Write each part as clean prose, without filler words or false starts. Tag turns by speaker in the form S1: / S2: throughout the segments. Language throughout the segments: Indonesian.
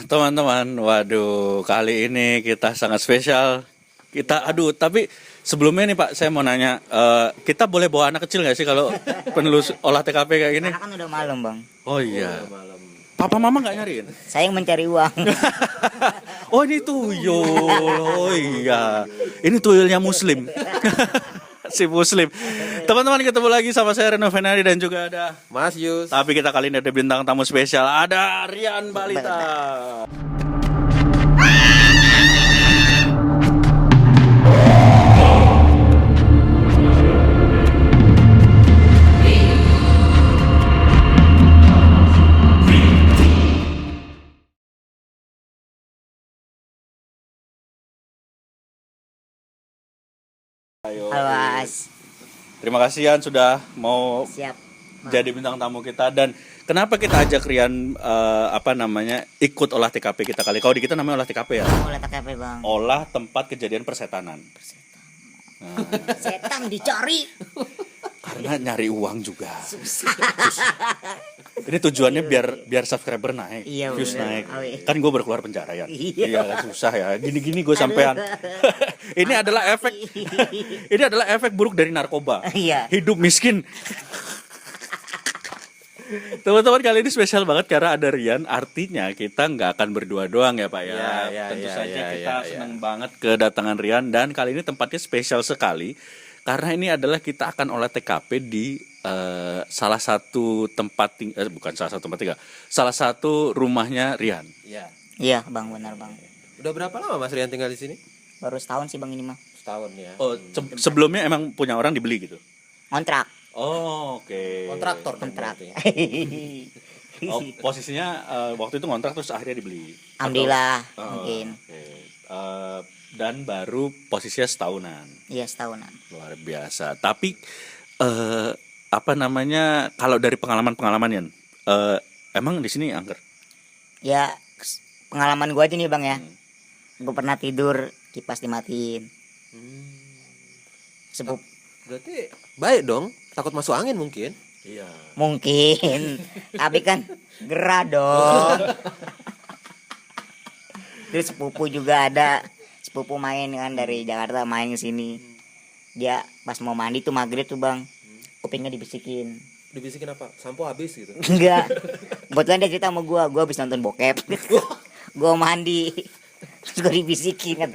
S1: Teman-teman, waduh, kali ini kita sangat spesial. Tapi sebelumnya nih Pak, saya mau nanya, kita boleh bawa anak kecil nggak sih kalau penelusur olah TKP kayak gini?
S2: Karena kan udah malam, Bang.
S1: Oh iya. Papa Mama nggak nyariin?
S2: Saya yang mencari uang.
S1: Oh ini tuyul, oh iya, ini tuyulnya Muslim. Si Muslim. Teman-teman, ketemu lagi sama saya Reno Fenari dan juga ada
S3: Mas Yus.
S1: Tapi kita kali ini ada bintang tamu spesial, ada Rian Balita. Ayo.
S2: Halo, Mas.
S1: Terima kasih Rian sudah mau
S2: Siap.
S1: jadi bintang tamu kita. Dan kenapa kita ajak Rian ikut olah TKP kita kali. Kalau di kita namanya olah TKP ya.
S2: Olah TKP, Bang.
S1: Olah tempat kejadian persetanan.
S2: Setan dicari.
S1: Karena nyari uang juga. Susah. Ini tujuannya biar subscriber naik,
S2: Iya,
S1: views
S2: bener.
S1: naik.
S2: Oh, iya.
S1: Kan gue berkeluar penjara ya.
S2: Iya.
S1: Iya kan susah ya. Gini-gini gue sampean. Ini adalah efek buruk dari narkoba.
S2: Iya.
S1: Hidup miskin. Teman-teman, kali ini spesial banget karena ada Rian. Artinya kita nggak akan berdua doang ya Pak ya. Tentu saja kita senang banget kedatangan Rian. Dan kali ini tempatnya spesial sekali karena ini adalah kita akan olah TKP di salah satu rumahnya Rian.
S3: Iya.
S2: Iya, Bang, benar, Bang.
S3: Udah berapa lama Mas Rian tinggal di sini?
S2: Baru setahun sih, Bang, ini mah.
S3: Setahun ya.
S1: Oh, sebelumnya emang punya orang dibeli gitu.
S2: Kontrak.
S1: Oh, oke.
S3: Kontraktor dong
S2: Kontrak.
S3: berarti.
S1: Oh, posisinya waktu itu ngontrak terus akhirnya dibeli.
S2: Alhamdulillah,
S1: Atau-
S2: mungkin.
S1: Oke. Dan baru posisinya setahunan.
S2: Iya, setahunan.
S1: Luar biasa. Tapi kalau dari pengalaman Yan, emang di sini angker?
S2: Ya, pengalaman gua aja nih, Bang ya. Gua pernah tidur kipas dimatiin. Sepup
S3: Berarti baik dong. Takut masuk angin mungkin.
S1: Iya.
S2: mungkin. Tapi kan gerah dong. Terus sepupu juga ada. Sepupu main kan dari Jakarta main ke sini. Dia pas mau mandi tuh maghrib tuh, Bang. Kupingnya dibisikin.
S3: Dibisikin apa? Sampo habis gitu.
S2: Enggak. Kebetulan dia cerita sama gua habis nonton bokep. Gua mandi. Terus gua dibisikin kan.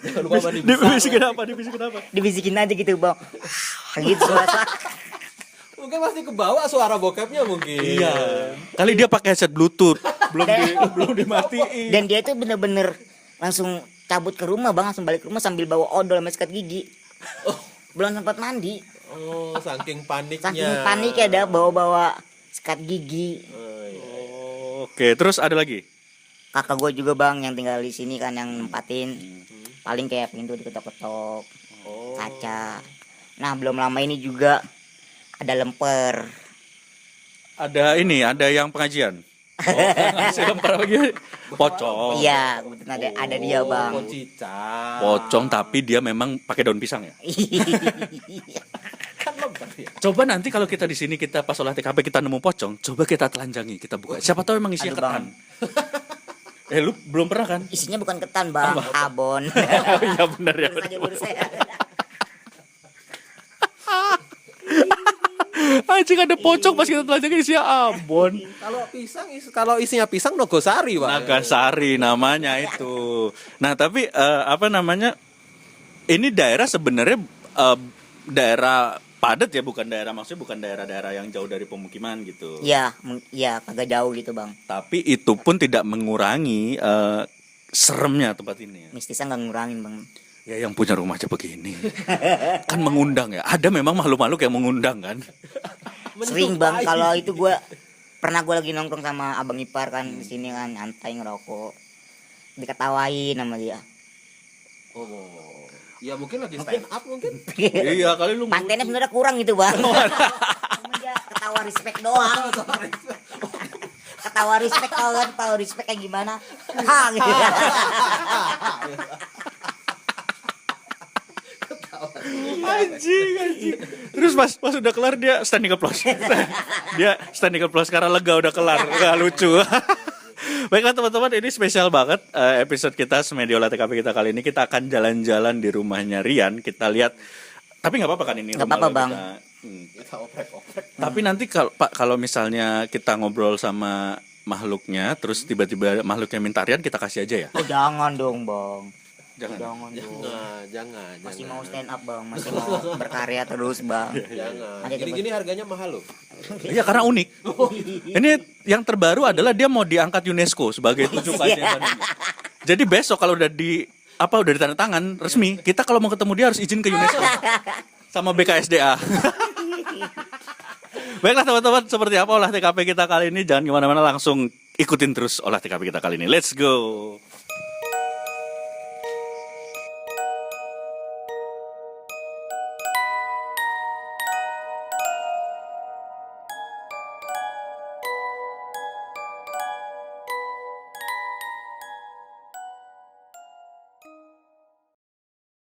S3: Jangan lupa mandi
S1: Dibisikin apa?
S2: Dibisikin aja gitu, Bang. Gitu suara.
S3: Mungkin pasti kebawa suara bokepnya mungkin.
S1: Iya. Kali dia pakai headset Bluetooth, belum dimatiin.
S2: Dan dia tuh bener-bener langsung cabut ke rumah, Bang, langsung balik ke rumah sambil bawa odol sama sikat gigi. Belum sempat mandi.
S3: Oh, saking paniknya.
S2: Saking panik ya ada bawa-bawa sikat gigi.
S1: Oke, terus ada lagi?
S2: Kakak gue juga, Bang, yang tinggal di sini kan yang nempatin. Paling kayak pintu diketok-ketok, kaca. Nah, belum lama ini juga ada lemper.
S1: Ada yang pengajian. Si lemper lagi pocong.
S2: Iya, kebetulan ada dia, Bang.
S3: Pocicang.
S1: Pocong tapi dia memang pakai daun pisang ya.
S3: Kan lemper ya.
S1: Coba nanti kalau kita di sini kita pas olah TKP kita nemu pocong, coba kita telanjangi, kita buka. Siapa tahu emang isinya
S2: Aduh,
S1: ketan. Lu belum pernah kan?
S2: Isinya bukan ketan, Bang, abon.
S1: Iya benar ya.
S2: Terus aja urus saya.
S1: Anjing, ada pocong pas kita telanjangi isinya abon.
S3: Kalau isinya pisang Nogosari, Pak.
S1: Nagasari namanya itu. Nah, tapi ini daerah sebenarnya daerah padat ya, bukan daerah-daerah yang jauh dari pemukiman gitu.
S2: Iya, kagak jauh gitu, Bang.
S1: Tapi itu pun tidak mengurangi seremnya tempat ini ya.
S2: Mistisnya nggak ngurangin, Bang.
S1: Ya yang punya rumah aja begini. Kan mengundang ya. Ada memang makhluk-makhluk yang mengundang kan.
S2: Sering, Bang, kalau itu gue lagi nongkrong sama abang ipar kan di sini kan nyantai ngerokok, diketawain sama dia.
S3: Oh. Ya mungkin lagi stand up mungkin.
S1: Iya kali lu.
S2: Mantennya sebenarnya kurang gitu, Bang. Cuma dia ketawa respect doang. Ketawa respect kalau respect kayak gimana? Ha gitu.
S1: Anjing. Terus pas udah kelar dia standing applause. Dia standing applause karena lega udah kelar. Enggak lucu. Baiklah teman-teman, ini spesial banget episode kita Semedia Olah TKP kita kali ini. Kita akan jalan-jalan di rumahnya Rian. Kita lihat, tapi nggak apa-apa kan ini?
S2: Nggak apa-apa, Bang.
S3: Kita oprek-oprek.
S1: Tapi nanti kalau misalnya kita ngobrol sama makhluknya, terus tiba-tiba makhluknya minta Rian, kita kasih aja ya?
S2: Oh jangan dong bang.
S1: Jangan.
S3: Jangan.
S2: Masih mau stand up bang, masih mau berkarya terus bang.
S3: Jangan.
S2: Nanti
S3: Gini-gini harganya mahal loh.
S1: Iya karena unik. Ini yang terbaru adalah dia mau diangkat UNESCO sebagai tujuh keajaiban. Jadi besok kalau udah udah ditanda tangan resmi, kita kalau mau ketemu dia harus izin ke UNESCO sama BKSDA. Baiklah teman-teman, seperti apa olah TKP kita kali ini? Jangan kemana-mana, langsung ikutin terus olah TKP kita kali ini. Let's go.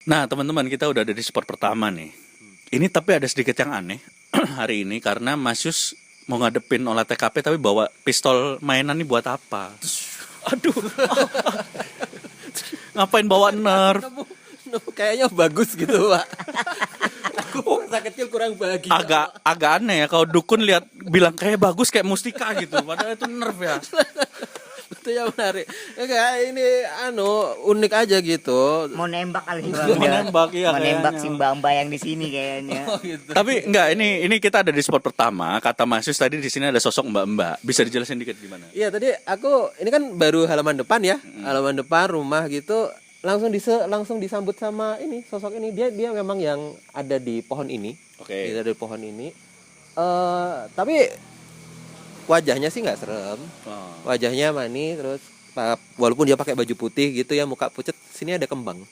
S1: Nah teman-teman, kita udah ada di spot pertama nih. Ini tapi ada sedikit yang aneh hari ini karena Mas Yus mau ngadepin olah TKP tapi bawa pistol mainan nih buat apa? Aduh, ngapain bawa nerf?
S3: Kayaknya bagus gitu Pak. Aku masa kecil kurang bahagia.
S1: Agak aneh ya kalau dukun bilang kayak bagus kayak mustika gitu, padahal itu nerf ya.
S3: Itu yang menarik. Kayak ini unik aja gitu.
S2: Mau nembak kali bang.
S1: Mau nembak, iya,
S2: Mau nembak
S1: kayaknya.
S2: si mbak-mbak yang di sini kayaknya.
S3: Gitu.
S1: Tapi enggak, ini kita ada di spot pertama. Kata Mas Yus tadi di sini ada sosok mbak-mbak. Bisa dijelasin dikit gimana?
S3: Iya tadi ini kan baru halaman depan ya. Halaman depan rumah gitu langsung disambut sama ini sosok ini. Dia memang yang ada di pohon ini.
S1: Oke.
S3: Dia ada di pohon ini. Tapi wajahnya sih nggak serem. Wajahnya manis terus walaupun dia pakai baju putih gitu ya, muka pucet, sini ada kembang.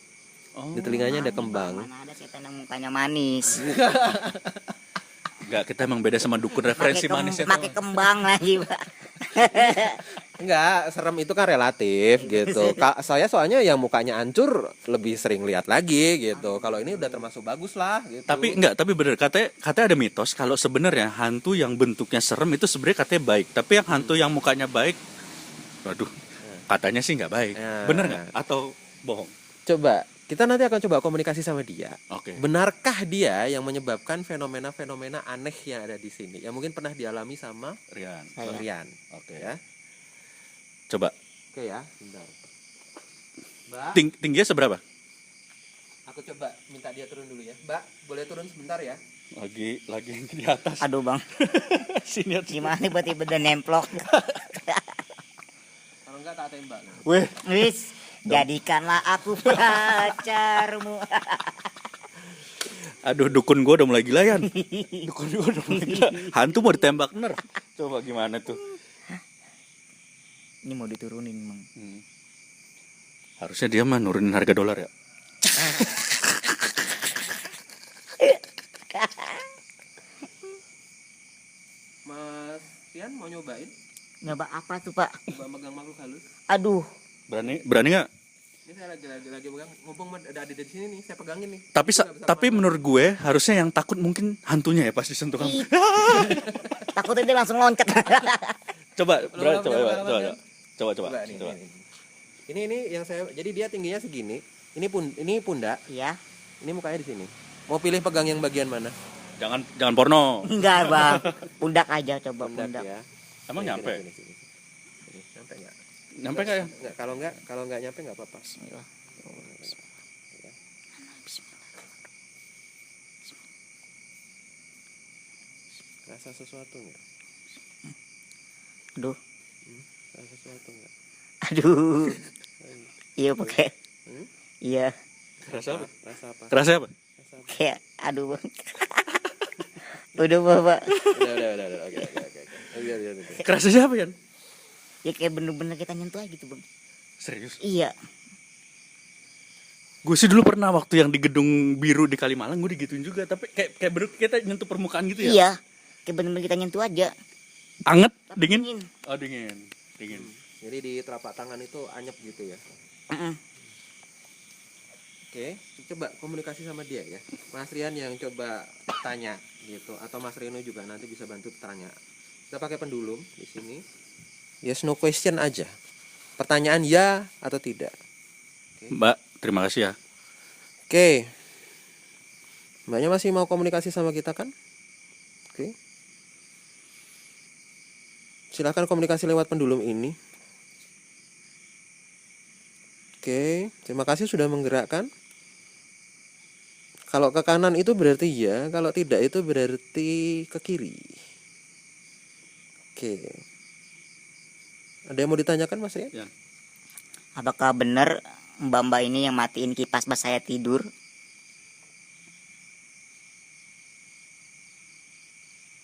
S3: Di telinganya ada kembang.
S2: Mana ada setan yang mukanya manis.
S1: Enggak, kita emang beda sama dukun referensi manis ya.
S2: Pakai kembang lagi pak.
S3: Enggak, serem itu kan relatif gitu. Saya soalnya yang mukanya hancur lebih sering lihat lagi gitu. Kalau ini udah termasuk bagus lah gitu.
S1: Tapi bener katanya ada mitos kalau sebenarnya hantu yang bentuknya serem itu sebenarnya katanya baik. Tapi yang hantu yang mukanya baik, waduh, katanya sih nggak baik.
S3: Ya.
S1: Bener nggak? Atau bohong?
S3: Coba kita nanti akan coba komunikasi sama dia.
S1: Oke.
S3: Benarkah dia yang menyebabkan fenomena-fenomena aneh yang ada di sini? Yang mungkin pernah dialami sama
S1: Rian.
S2: Saya.
S3: Rian.
S1: Oke.
S3: Ya.
S1: Coba.
S3: Oke ya, bentar. Mbak,
S1: Tingginya seberapa?
S3: aku coba minta dia turun dulu ya. Mbak, boleh turun sebentar ya?
S1: Lagi di atas.
S2: Aduh bang,
S1: Sini.
S2: gimana tiba-tiba udah nemplok.
S3: Kalau enggak tak tembak.
S1: Weh.
S2: Wis, jadikanlah aku pacarmu.
S1: Aduh, dukun gue udah mulai gila Yan. Dukun gue udah mulai gila. Hantu mau ditembak nerf. Coba gimana tuh?
S2: Ini mau diturunin bang.
S1: Harusnya dia mah nurunin harga dolar ya.
S3: Mas Rian mau nyobain?
S2: Nyoba apa tuh pak?
S3: Coba megang makhluk halus.
S2: Aduh,
S1: Berani nggak?
S3: Ini saya lagi pegang. Mumpung ada di sini nih, saya pegangin nih.
S1: Tapi menurut gue harusnya yang takut mungkin hantunya ya pas disentuh kamu.
S2: takutnya dia langsung loncat.
S1: Coba.
S3: Coba nih. Ini yang saya, jadi dia tingginya segini. Ini pundak.
S2: Iya.
S3: Ini mukanya di sini. Mau pilih pegang yang bagian mana?
S1: Jangan porno.
S2: Enggak bang, pundak aja coba pundak.
S3: ya.
S1: Emang nyampe?
S3: Sini. Nyampe nggak?
S1: Nyampe nggak ya?
S3: Nggak, kalau nggak nyampe nggak apa-apa. Rasa sesuatu nggak?
S2: Aduh,
S3: Rasa sesuatu nggak?
S2: aduh. Iya pakai. Iya,
S1: Rasa apa?
S3: Rasa apa?
S1: Rasa apa?
S3: Rasa apa?
S2: kayak aduh bang. Udah bapak.
S3: Udah. Oke. Biar.
S1: Kerasa siapa Yan?
S2: Ya kayak bener-bener kita nyentuh aja gitu bang.
S1: Serius?
S2: Iya.
S1: Gue sih dulu pernah waktu yang di gedung biru di Kalimalang gue digituin juga, tapi kayak baru kita nyentuh permukaan gitu ya.
S2: Iya. Kayak bener-bener kita nyentuh aja.
S1: Anget,
S2: Tapi
S1: dingin. Oh, dingin.
S3: Jadi di telapak tangan itu anyep gitu ya. Oke, coba komunikasi sama dia ya. Mas Rian yang coba tanya gitu, atau Mas Reno juga nanti bisa bantu tanya. Kita pakai pendulum di sini. Yes no question aja. Pertanyaan ya atau tidak.
S1: Mbak, terima kasih ya.
S3: Oke. Mbaknya masih mau komunikasi sama kita kan? Oke. Silakan komunikasi lewat pendulum ini. Oke, terima kasih sudah menggerakkan. Kalau ke kanan itu berarti ya, kalau tidak itu berarti ke kiri. Oke. Ada yang mau ditanyakan Mas Rian?
S1: Ya.
S2: Apakah benar mbak-mbak ini yang matiin kipas pas saya tidur?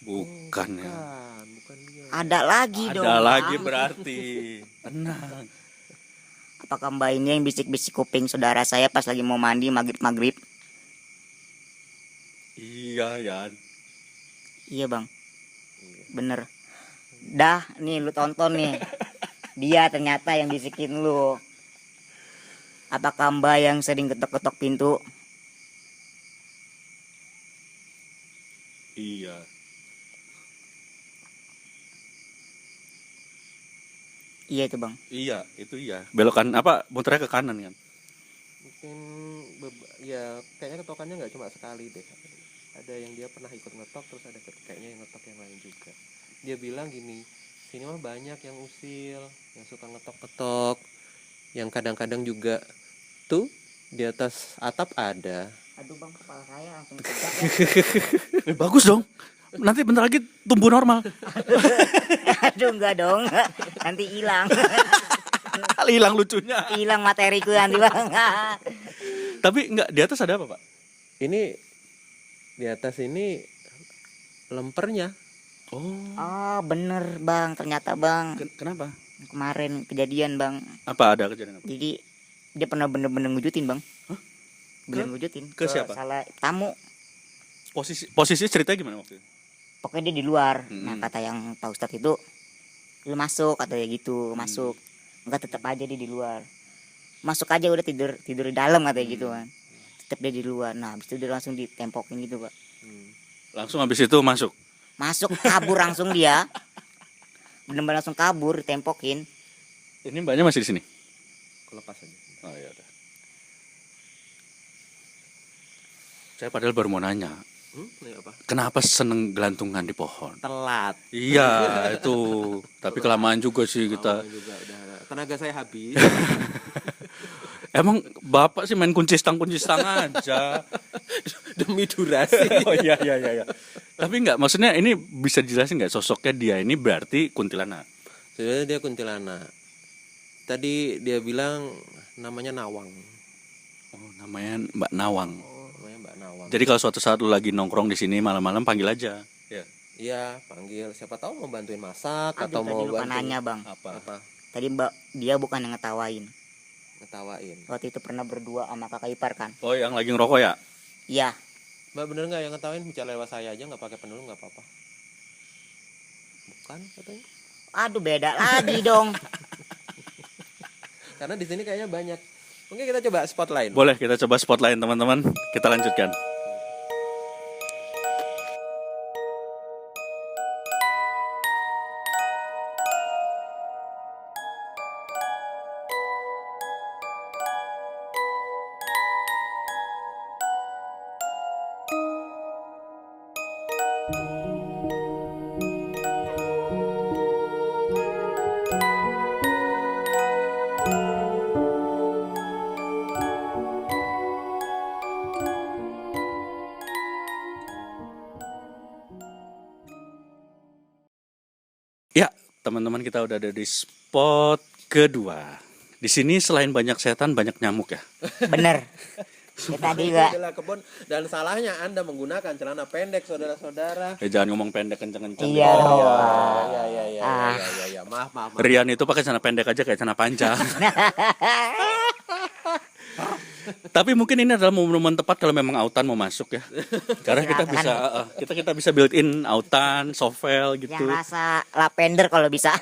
S1: Bukan ya.
S3: Bukan dia.
S2: Ada lagi dong.
S1: Ada lagi
S2: Bang.
S1: berarti. Tenang.
S2: Apakah mbak ini yang bisik-bisik kuping saudara saya pas lagi mau mandi maghrib-maghrib?
S1: Iya, Yan.
S2: Iya bang, bener. Dah, nih lu tonton nih. Dia ternyata yang bisikin lu. Apakah mbak yang sering ketok-ketok pintu?
S1: Iya.
S2: Iya itu bang.
S1: Iya, itu iya. Belokan apa? Muternya ke kanan kan?
S3: Mungkin ya kayaknya ketokannya nggak cuma sekali deh. Ada yang dia pernah ikut ngetok, terus ada kayaknya yang ngetok yang lain juga. Dia bilang gini, sini mah banyak yang usil, yang suka ngetok-ketok, yang kadang-kadang juga tuh di atas atap ada.
S2: Aduh bang, kepala saya langsung tegak ya.
S1: Bagus dong. Nanti bentar lagi tumbuh normal.
S2: Aduh enggak dong, nanti hilang.
S1: Hilang lucunya.
S2: Hilang materiku nanti bang.
S1: Tapi enggak, di atas ada apa, Pak?
S3: Ini di atas ini lempernya.
S2: Oh bener bang, ternyata bang.
S1: Kenapa?
S2: Kemarin kejadian bang.
S1: Apa ada kejadian apa?
S2: Jadi dia pernah bener-bener ngujutin bang.
S1: Hah?
S2: Bener ngujutin.
S1: Ke siapa?
S2: Salah tamu.
S1: Posisi ceritanya gimana waktu itu?
S2: Pokoknya dia di luar. Nah kata yang Pak Ustadz itu, lu masuk katanya gitu, masuk. Enggak, tetap aja dia di luar. Masuk aja udah tidur di dalam katanya gitu kan. Tetap dia di luar. Nah habis itu dia langsung ditempokin gitu pak.
S1: Langsung habis itu masuk.
S2: Masuk kabur langsung dia. Bener-bener langsung kabur ditempokin.
S1: Ini mbaknya masih di sini.
S3: Kelepas aja.
S1: Oh ya udah. Saya padahal baru mau nanya.
S3: Apa?
S1: Kenapa seneng gelantungan di pohon?
S3: Telat.
S1: Iya, itu. Tapi kelamaan juga sih kita.
S3: Juga udah tenaga saya habis.
S1: Emang Bapak sih main kunci stang aja.
S3: Demi durasi.
S1: Oh iya. Tapi enggak, maksudnya ini bisa dijelasin enggak sosoknya dia ini berarti kuntilanak?
S3: Sebenarnya dia kuntilanak. Tadi dia bilang namanya Nawang.
S1: Oh, namanya Mbak Nawang.
S3: Namanya Mbak Nawang.
S1: Jadi kalau suatu saat lu lagi nongkrong di sini malam-malam panggil aja. Iya.
S3: Iya, panggil. Siapa tahu mau bantuin masak.
S2: Aduh,
S3: atau mau
S2: tadi lupa
S3: bantuin
S2: nanya bang.
S3: apa?
S2: Tadi mbak dia bukan yang ngetawain.
S3: Ngetawain.
S2: Waktu itu pernah berdua sama kakak ipar kan.
S1: Oh, yang lagi ngerokok ya?
S2: Iya.
S3: Mbak bener nggak yang ngetawain bicara lewat saya aja nggak pakai pendulum nggak apa-apa? Bukan katanya.
S2: Aduh beda lagi dong.
S3: Karena di sini kayaknya banyak. Mungkin kita coba spot lain.
S1: Boleh, kita coba spot lain teman-teman. Kita lanjutkan. Ya, teman-teman kita udah ada di spot kedua. Di sini selain banyak setan, banyak nyamuk ya.
S2: Bener. Ya, tadi juga.
S3: Adalah kebun dan salahnya Anda menggunakan celana pendek saudara-saudara.
S1: Jangan ngomong pendek kenceng-kenceng.
S2: Iya dong.
S3: Ya. Maaf.
S1: Rian itu pakai celana pendek aja kayak celana panjang. Tapi mungkin ini adalah momen tepat kalau memang autan mau masuk ya. Karena kita bisa built in autan, sovel gitu.
S2: Yang rasa lavender kalau bisa.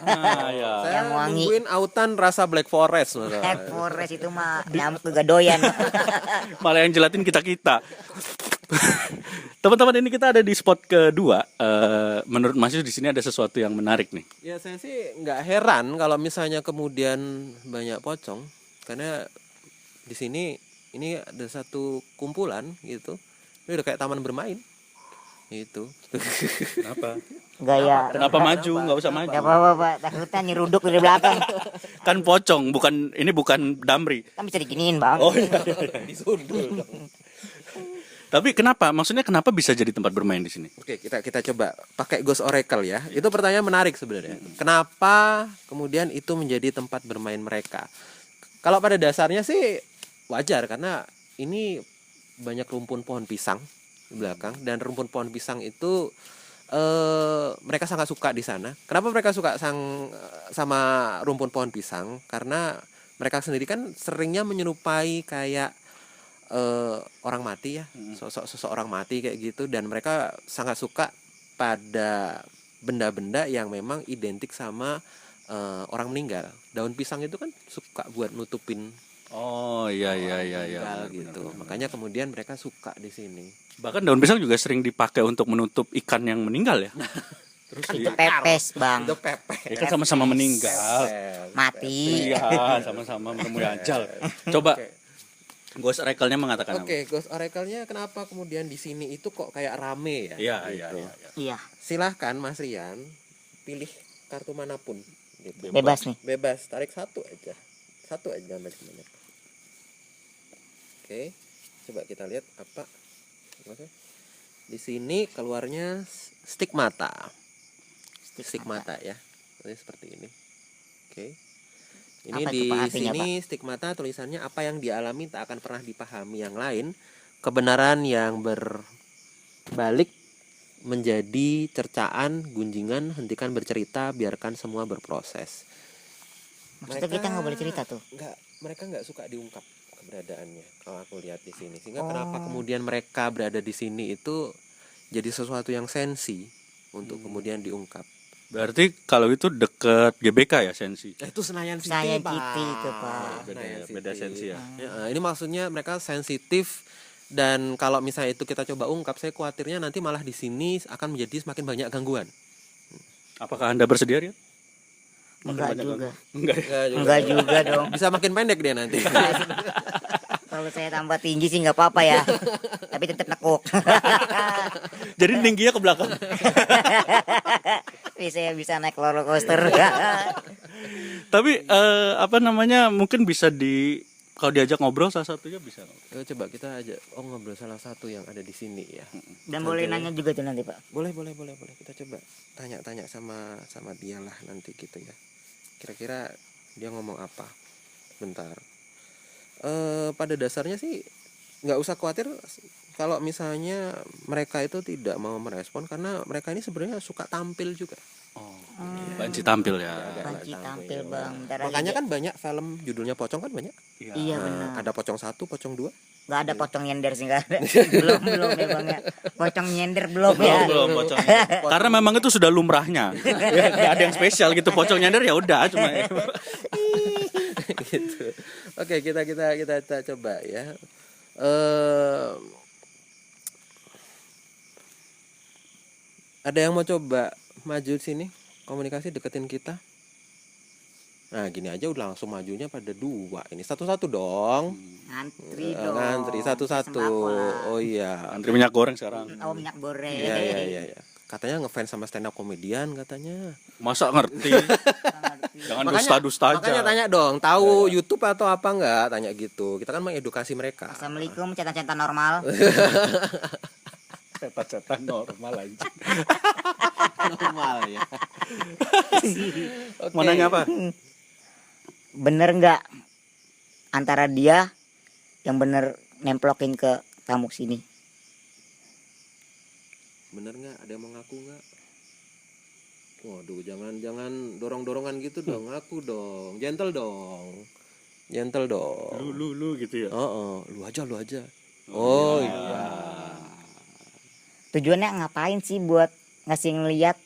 S1: Ya.
S3: Saya
S2: Yang wangi.
S3: nungguin autan rasa Black Forest.
S2: Black Forest itu mah nyamuk juga doyan.
S1: Malah yang jelatin kita. Teman-teman, ini kita ada di spot kedua. Menurut Mas Yus di sini ada sesuatu yang menarik nih.
S3: Ya saya sih nggak heran kalau misalnya kemudian banyak pocong, karena di sini ini ada satu kumpulan gitu. Ini udah kayak taman bermain. Itu.
S1: Kenapa?
S2: Gaya.
S1: Kenapa maju? Nggak usah maju.
S2: Gak apa-apa Pak, takutnya nyeruduk dari belakang.
S1: Kan pocong, ini bukan Damri.
S2: Kan bisa diginiin Bang.
S1: Oh iya. Disundul dong. Tapi kenapa? Maksudnya kenapa bisa jadi tempat bermain di sini?
S3: Oke, kita coba pakai Ghost Oracle ya. Itu pertanyaan menarik sebenarnya. Kenapa kemudian itu menjadi tempat bermain mereka? Kalau pada dasarnya sih wajar, karena ini banyak rumpun pohon pisang di belakang, dan rumpun pohon pisang itu mereka sangat suka di sana. Kenapa mereka suka sama rumpun pohon pisang? Karena mereka sendiri kan seringnya menyerupai kayak orang mati ya, sosok orang mati kayak gitu, dan mereka sangat suka pada benda-benda yang memang identik sama orang meninggal. Daun pisang itu kan suka buat nutupin
S1: Oh iya.
S3: meninggal gitu. Makanya kemudian mereka suka di sini.
S1: Bahkan daun pisang juga sering dipakai untuk menutup ikan yang meninggal ya. Terus
S2: Itu pepes Bang.
S3: Itu pepes.
S1: ya kan sama-sama meninggal.
S2: Mati.
S1: Iya, sama-sama menemui ajal. Coba Ghost Oracle-nya mengatakan apa?
S3: Oke, Ghost Oracle-nya kenapa kemudian di sini itu kok kayak rame ya?
S1: Iya.
S2: Iya,
S3: Silahkan Mas Rian pilih kartu manapun gitu.
S2: bebas nih.
S3: Bebas, tarik satu aja banyak. Oke, coba kita lihat apa. Di sini keluarnya stigmata ya. Jadi seperti ini. Oke. Ini
S2: Apa
S3: di
S2: itu, Pak, artinya,
S3: sini stigmata tulisannya apa yang dialami tak akan pernah dipahami yang lain, kebenaran yang berbalik menjadi cercaan, gunjingan, hentikan bercerita, biarkan semua berproses.
S2: Maksudnya kita nggak boleh cerita tuh.
S3: Mereka nggak suka diungkap keberadaannya kalau aku lihat di sini. Sehingga kenapa kemudian mereka berada di sini itu jadi sesuatu yang sensi untuk kemudian diungkap.
S1: Berarti kalau itu deket GBK ya, Sensi?
S3: Itu Senayan City,
S2: Senayan
S3: Pak.
S2: City itu, Pak.
S1: Beda Sensi ya.
S3: Ini maksudnya mereka sensitif, dan kalau misalnya itu kita coba ungkap, saya khawatirnya nanti malah di sini akan menjadi semakin banyak gangguan.
S1: Apakah Anda bersedia ya?
S2: Enggak juga.
S1: Enggak.
S2: Enggak juga dong.
S3: Bisa makin pendek dia nanti.
S2: Kalau saya tambah tinggi sih nggak apa-apa ya. Tapi tetap nekuk.
S1: Jadi tingginya ke belakang.
S2: Tapi saya bisa naik roller coaster.
S1: Tapi mungkin bisa kalau diajak ngobrol salah satunya bisa.
S3: Coba kita aja ngobrol salah satu yang ada di sini ya.
S2: Dan boleh nanya juga tuh nanti Pak.
S3: Boleh. Kita coba tanya-tanya sama dia lah nanti gitu ya. Kira-kira dia ngomong apa? Bentar. Pada dasarnya sih nggak usah khawatir kalau misalnya mereka itu tidak mau merespon, karena mereka ini sebenarnya suka tampil juga.
S1: Banci tampil ya.
S2: Banci tampil Bang.
S3: Makanya kan banyak film judulnya pocong kan banyak.
S2: Iya benar.
S3: Ada pocong 1, pocong 2.
S2: Nggak ada pocong nyender sih nggak ada. belum ya Bang ya. Pocong nyender belum ya.
S1: Belum pocong. Karena memang itu sudah lumrahnya. Ya, nggak ada yang spesial gitu. Pocong nyender ya udah cuma.
S3: Gitu. Oke, kita coba ya. Ada yang mau coba maju sini, komunikasi, deketin kita. Nah gini aja udah langsung majunya pada 2. Ini satu-satu dong.
S2: Ngantri dong.
S3: Ngantri satu-satu. Oh iya.
S1: Antri minyak goreng sekarang.
S2: Oh minyak goreng.
S3: Iya. Katanya ngefans sama stand up komedian katanya.
S1: Masa ngerti? Jangan dusta-dusta aja.
S3: Makanya tanya dong, tahu YouTube atau apa enggak? Tanya gitu. Kita kan mengedukasi mereka.
S2: Assalamualaikum, centang-centang normal.
S1: Cetak-cetak normal aja.
S3: Normal ya.
S1: Mau nanya apa?
S2: Bener nggak antara dia yang bener nemplokin ke tamu sini?
S3: Bener nggak? Ada yang mau ngaku nggak? Waduh, jangan dorong-dorongan gitu dong, ngaku dong, gentle dong.
S1: Lu gitu ya.
S3: Lu aja. Oh iya.
S2: Tujuannya ngapain sih buat ngasih ngeliat?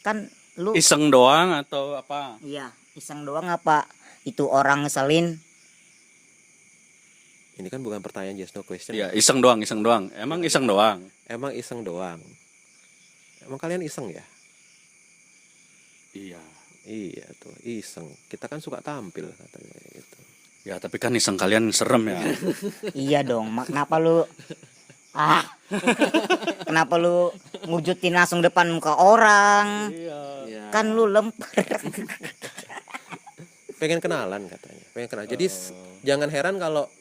S2: Kan lu
S1: Iseng doang atau apa?
S2: iya iseng doang apa itu orang ngeselin?
S3: Ini kan bukan pertanyaan yes no question.
S1: Iya, iseng doang. Emang iseng doang.
S3: Emang iseng doang. Emang kalian iseng ya?
S1: Iya.
S3: Iya tuh, iseng. Kita kan suka tampil katanya gitu.
S1: Ya, tapi kan iseng kalian serem ya.
S2: Iya dong, kenapa lu kenapa lu ngujutin langsung depan muka orang?
S3: Iya.
S2: Kan lu lempar.
S3: Pengen kenalan katanya. Pengen kenal. Jadi jangan heran kalau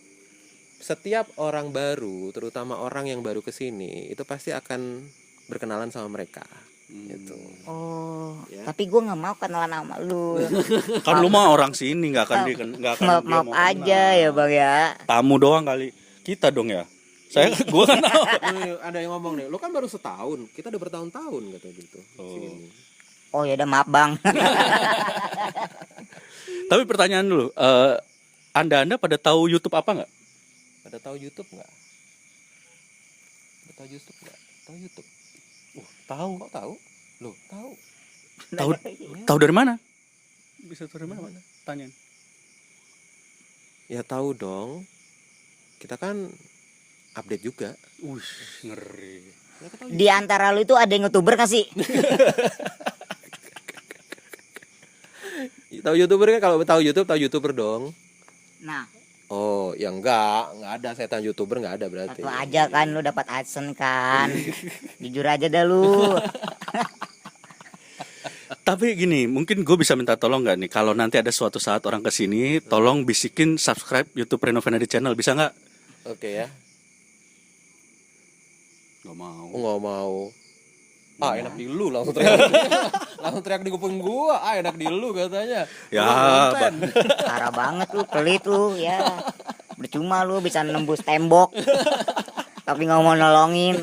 S3: setiap orang baru, terutama orang yang baru ke sini, itu pasti akan berkenalan sama mereka. Gitu.
S2: Oh,
S3: Ya.
S2: tapi gue nggak mau kenalan sama lu.
S1: Kan lu mah orang sini nggak akan
S2: Maaf,
S1: dia
S2: maaf
S1: mau
S2: aja
S1: kenal.
S2: ya bang ya.
S1: Tamu doang kali. Kita dong ya. Gua kan
S3: Ada yang ngomong nih, lo kan baru setahun, kita udah bertahun-tahun kata gitu. Sini.
S2: Oh ya udah maaf bang.
S1: Tapi pertanyaan dulu, Anda pada tahu YouTube apa nggak?
S3: Pada tahu YouTube nggak? Pada tahu YouTube nggak? Tahu YouTube?
S1: Tahu.
S3: Kok tahu? Loh, tahu.
S1: Tahu dari mana? Bisa tahu dari mana? Tanyain.
S3: Ya tahu dong. Kita kan update juga.
S1: Ngeri.
S2: Di antara lu itu ada yang youtuber nggak sih?
S3: Tahu YouTuber kan, kalau tahu YouTube tahu YouTuber dong.
S2: Nah,
S3: Oh, ya enggak ada setan YouTuber, enggak ada berarti.
S2: satu aja kan lu dapat AdSense kan. Jujur aja dah lu.
S1: Tapi gini, mungkin gue bisa minta tolong nggak nih, kalau nanti ada suatu saat orang kesini, tolong bisikin subscribe YouTube Reno Venadi Channel, bisa nggak?
S3: Oke ya.
S1: Nggak mau.
S3: Enggak mau. Ah, enak di lu langsung teriak. Langsung teriak di kuping gua. Ah, enak di lu katanya.
S1: Ya,
S2: Parah banget lu, pelit lu ya. Percuma lu bisa nembus tembok. Tapi nggak mau nolongin.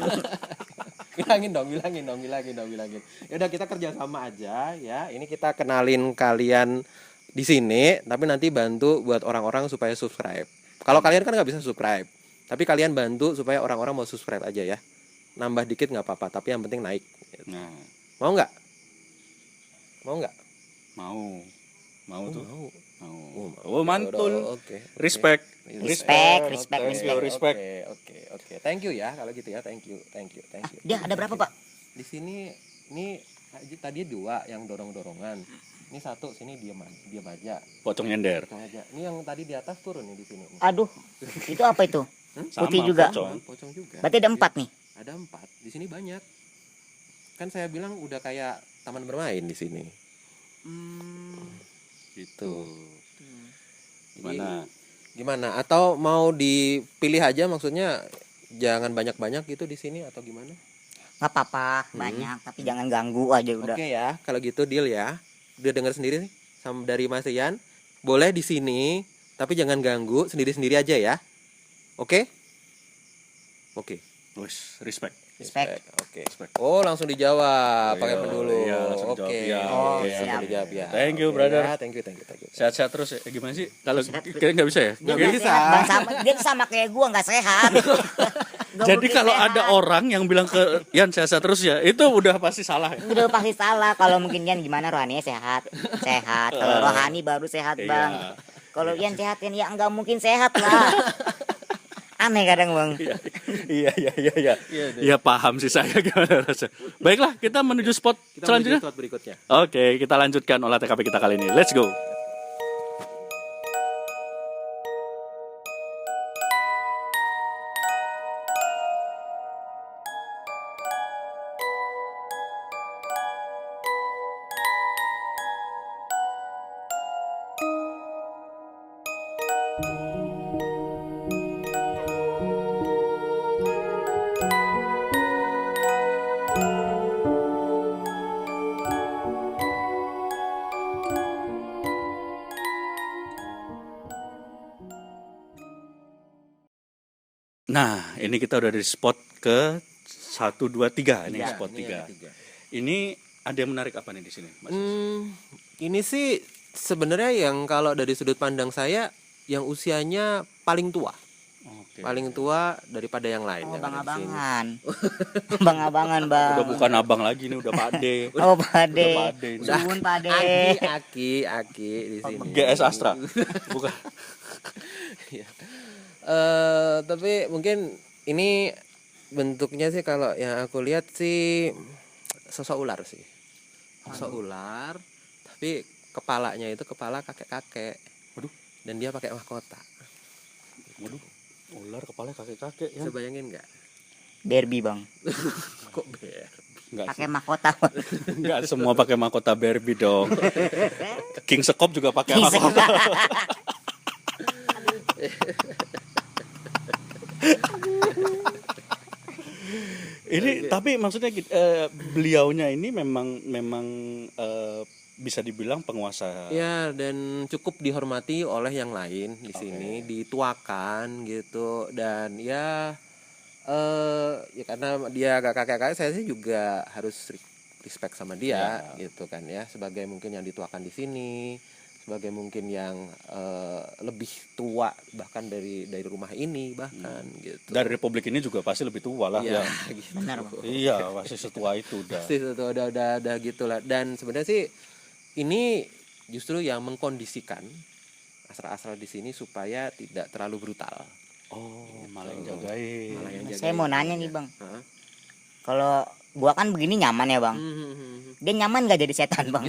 S3: bilangin dong. Ya udah, kita kerja sama aja ya. Ini kita kenalin kalian di sini, tapi nanti bantu buat orang-orang supaya subscribe. Kalau kalian kan nggak bisa subscribe, tapi kalian bantu supaya orang-orang mau subscribe aja ya. Nambah dikit nggak apa-apa, tapi yang penting naik.
S1: nah,
S3: Mau nggak? Mau nggak?
S1: mau tuh.
S3: Mau.
S1: Oh, mantul.
S3: Oke.
S1: Respect.
S2: Respect.
S3: Oke. Thank you ya kalau gitu ya. Thank you.
S2: Dia ada berapa pak?
S3: Di sini ini tadi 2 yang dorong-dorongan. Ini 1 sini diam aja.
S1: Pocong nyender.
S3: Ini yang tadi di atas turun nih di sini.
S2: Aduh, itu apa itu? Putih
S1: Sama,
S2: juga.
S3: Pocong juga.
S2: Berarti ada 4 nih.
S3: Ada 4. Di sini banyak. Kan saya bilang udah kayak taman bermain di sini. Gitu. Gimana? Atau mau dipilih aja, maksudnya jangan banyak-banyak gitu di sini atau gimana?
S2: Nggak apa-apa, banyak. Tapi jangan ganggu aja udah.
S3: Oke ya, kalau gitu deal ya. Udah dengar sendiri nih sama dari Mas Rian. Boleh di sini, tapi jangan ganggu, sendiri-sendiri aja ya. Oke? Oke.
S1: Respect.
S3: Oke. Oh, langsung dijawab pakai pen dulu.
S1: Iya, langsung
S3: Oke.
S1: dijawab, ya.
S3: Oke,
S2: Siap.
S3: langsung dijawab ya.
S1: Thank you,
S3: Oke,
S1: brother.
S3: ya, thank you.
S1: Sehat-sehat terus ya. Gimana sih? Kalau kalian nggak bisa ya?
S2: Dia
S3: Nggak
S2: nggak
S3: bisa.
S2: sehat, Bang. Dia sama kayak gua nggak sehat. Gua
S1: Jadi
S2: mungkin
S1: kalau
S2: sehat.
S1: ada orang yang bilang ke Yan sehat-sehat terus ya, itu udah pasti salah.
S2: Udah pasti salah. Kalau mungkin Yan gimana rohaninya sehat. Kalau rohani baru sehat bang.
S1: Iya.
S2: Kalau Yan sehat Yan ya nggak mungkin sehat lah. Aneh kadang bang.
S1: Iya. Ya paham sih saya gimana rasanya. Baiklah, kita menuju spot
S3: Kita
S1: selanjutnya.
S3: menuju slot berikutnya.
S1: Oke, kita lanjutkan olah TKP kita kali ini. Let's go. Nah, ini kita udah di spot ke 1, 2, 3. Ini spot 3. Ini ada yang menarik apa nih di sini, Mas?
S3: Ini sih sebenarnya yang kalau dari sudut pandang saya yang usianya paling tua.
S1: Oke.
S3: Paling tua daripada yang lain.
S2: Oh
S3: yang ada di sini.
S2: bang-abangan. Bang-abangan bang.
S1: Udah bukan abang lagi nih, udah Pak De.
S2: Oh pade.
S1: Udah Pade ini.
S2: Suwun pade.
S3: Aki di sini.
S1: GS Astra. Bukan.
S3: Tapi mungkin ini bentuknya sih kalau yang aku lihat sih sosok ular sih. Sosok ular, tapi kepalanya itu kepala kakek-kakek.
S1: Waduh.
S3: Dan dia pakai mahkota.
S1: Waduh, ular kepala kakek-kakek ya.
S3: Bisa bayangin nggak?
S2: Barbie bang,
S3: Kok ber?
S1: Enggak
S2: pakai mahkota.
S1: enggak semua pakai mahkota Barbie dong. King Sekop juga pakai
S2: King
S1: mahkota. Ini tapi maksudnya beliaunya ini memang bisa dibilang penguasa.
S3: Ya, dan cukup dihormati oleh yang lain di sini, dituakan gitu. Dan ya ya karena dia agak kakek-kakek, saya sih juga harus respect sama dia gitu kan ya, sebagai mungkin yang dituakan di sini, sebagai mungkin yang lebih tua bahkan dari rumah ini bahkan gitu.
S1: Dari Republik ini juga pasti lebih tua lah ya.
S3: Gitu.
S2: Benar bang.
S1: Iya, pasti setua itu udah.
S3: Pasti itu udah gitu lah. Dan sebenarnya sih ini justru yang mengkondisikan asral-asral di sini supaya tidak terlalu brutal.
S1: Oh, malah yang jagain.
S3: Malah yang
S2: Saya mau nanya nih bang,
S3: Hah?
S2: kalau gua kan begini nyaman ya bang, dia nyaman nggak jadi setan bang?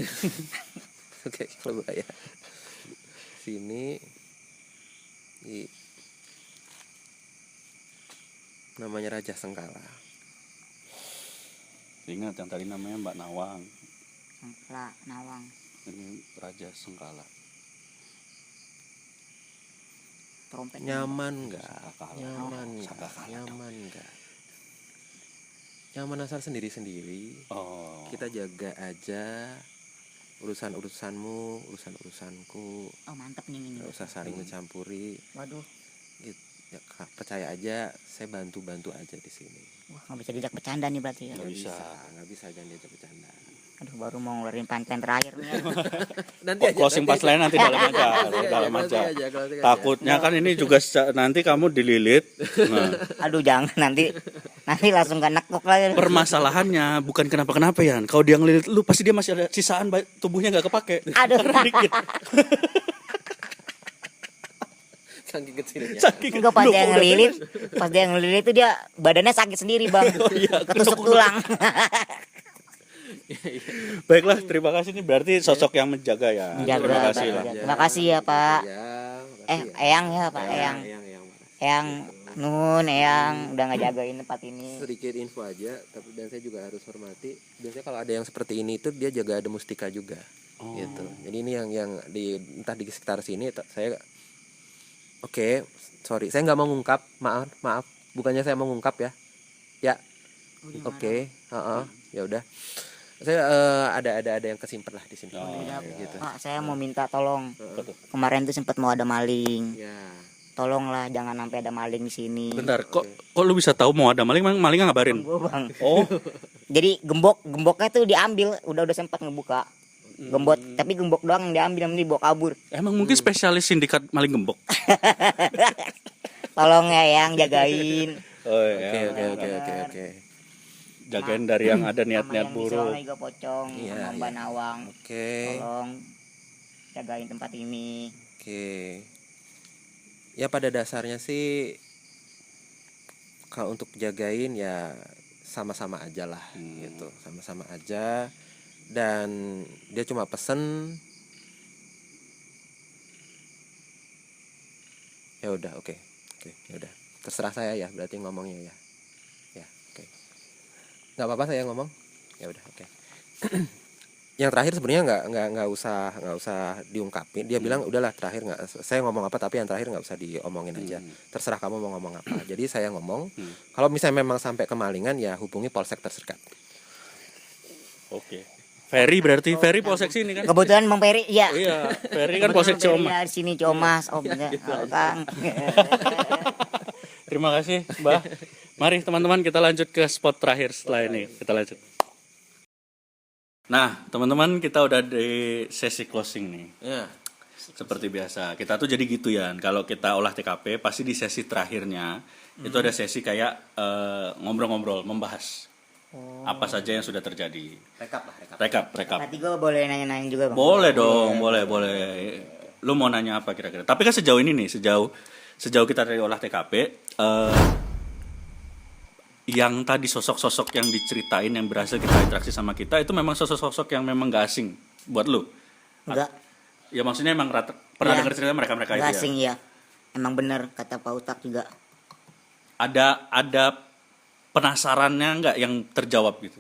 S3: Oke, kalau ya. Sini namanya Raja Sengkala.
S1: Ingat yang tadi namanya Mbak Nawang.
S2: Sengkala Nawang.
S1: Ini Raja Sengkala.
S2: Trompet.
S3: Nyaman nggak?
S1: Sangkakala.
S3: Nyaman nggak?
S1: Sangkakala.
S3: Nyaman nggak? Nyaman asal sendiri-sendiri.
S1: Oh.
S3: Kita jaga aja urusan-urusanmu, urusan-urusanku.
S2: Oh mantep nih ini.
S3: Nggak usah saling mencampuri.
S2: Waduh,
S3: Gitu. Ya, percaya aja, saya bantu aja di sini.
S2: wah nggak bisa diajak bercanda nih berarti ya.
S1: Nggak bisa.
S3: Nggak bisa jangan diajak bercanda.
S2: Aduh baru mau ngeluarin punchline terakhir nih.
S3: Nanti aja.
S1: Closing pas lain nanti dalam aja, dalam aja. Takutnya kan ini juga nanti kamu dililit. Nah,
S2: Aduh jangan nanti langsung gak nekuk lagi.
S1: permasalahannya bukan kenapa-kenapa ya. Kalau dia ngelilit lu pasti dia masih ada sisaan tubuhnya nggak kepake.
S2: Aduh.
S1: Dikit.
S3: Saking kecilnya.
S1: Saking
S2: Enggak pas
S1: Loh,
S2: dia
S1: kok udah
S2: ngelilit,
S1: beres?
S2: pas dia ngelilit itu dia badannya sakit sendiri bang.
S1: Oh iya,
S2: Ketusuk
S1: kenapa?
S2: tulang.
S1: Baiklah, terima kasih nih berarti sosok yang menjaga ya.
S2: Menjaga,
S1: Terima kasih
S2: Pak.
S1: lah.
S2: Terima kasih ya Pak.
S3: Ya,
S2: Eyang ya Pak, Eyang. Eyang Nun, Eyang udah ngejagain tempat ini.
S3: Sedikit info aja, tapi dan saya juga harus hormati. Biasanya kalau ada yang seperti ini itu dia jaga ada mustika juga. Gitu. Jadi ini yang di entah di sekitar sini saya oke, sorry, saya nggak mau ngungkap, maaf, bukannya saya mau ngungkap ya, ya, oke, ya udah, saya ada yang kesimpan lah di sini, gitu.
S2: Pak, saya mau minta tolong. Kemarin tuh sempat mau ada maling.
S3: Ya,
S2: Tolonglah jangan sampai ada maling di sini.
S1: Bentar, kok lu bisa tahu mau ada maling? Malingnya ngabarin.
S2: Gua bang.
S1: Oh,
S2: Jadi gemboknya tuh diambil, udah sempat ngebuka. Tapi gembok doang yang diambil, yang dibawa kabur.
S1: emang mungkin spesialis sindikat maling gembok.
S2: Tolong ya yang jagain.
S1: Oh
S3: oke.
S1: Jagain dari yang ada niat-niat buruk.
S2: Sama Iga Pocong,
S3: Iya,
S2: sama Mbak
S3: iya.
S2: Nawang.
S3: Oke.
S2: Tolong jagain tempat ini.
S3: Oke. Ya pada dasarnya sih kalau untuk jagain ya sama-sama aja lah gitu. Sama-sama aja. Dan dia cuma pesen ya udah oke, ya udah. Terserah saya ya berarti ngomongnya ya. Ya, oke. Nggak apa-apa saya ngomong. Ya udah, oke. Yang terakhir sebenarnya nggak usah diungkapin. Dia bilang udahlah terakhir nggak, saya ngomong apa tapi yang terakhir nggak usah diomongin aja. Terserah kamu mau ngomong apa. Jadi saya ngomong kalau misalnya memang sampai kemalingan ya hubungi polsek terdekat.
S1: Oke. Ferry berarti Ferry polsek sini kan?
S2: Kebetulan Bang Peri, iya.
S1: Iya, Ferry kan polsek Ciamas.
S2: Ya, di sini Ciamas. Oh bener. Oh, Kang.
S1: Terima kasih, Mbak. Mari teman-teman kita lanjut ke spot terakhir setelah ini. Kita lanjut. Nah, teman-teman kita udah di sesi closing nih.
S3: Ya.
S1: Seperti biasa. Kita tuh jadi gitu ya. Kalau kita olah TKP pasti di sesi terakhirnya itu ada sesi kayak ngobrol-ngobrol, membahas apa saja yang sudah terjadi. Rekap.
S2: Berarti gue boleh nanya-nanya juga Bang?
S1: Boleh dong, boleh. Lu mau nanya apa kira-kira? Tapi kan sejauh ini nih, sejauh kita dari olah TKP, yang tadi sosok-sosok yang diceritain yang berhasil kita interaksi sama kita itu memang sosok-sosok yang memang gak asing buat lu?
S2: Enggak.
S1: Ya maksudnya emang pernah
S2: Ya,
S1: dengar cerita mereka-mereka itu
S2: enggak
S1: ya?
S2: asing ya. Emang bener kata Pak Ustadz juga.
S1: Ada penasarannya nggak yang terjawab gitu?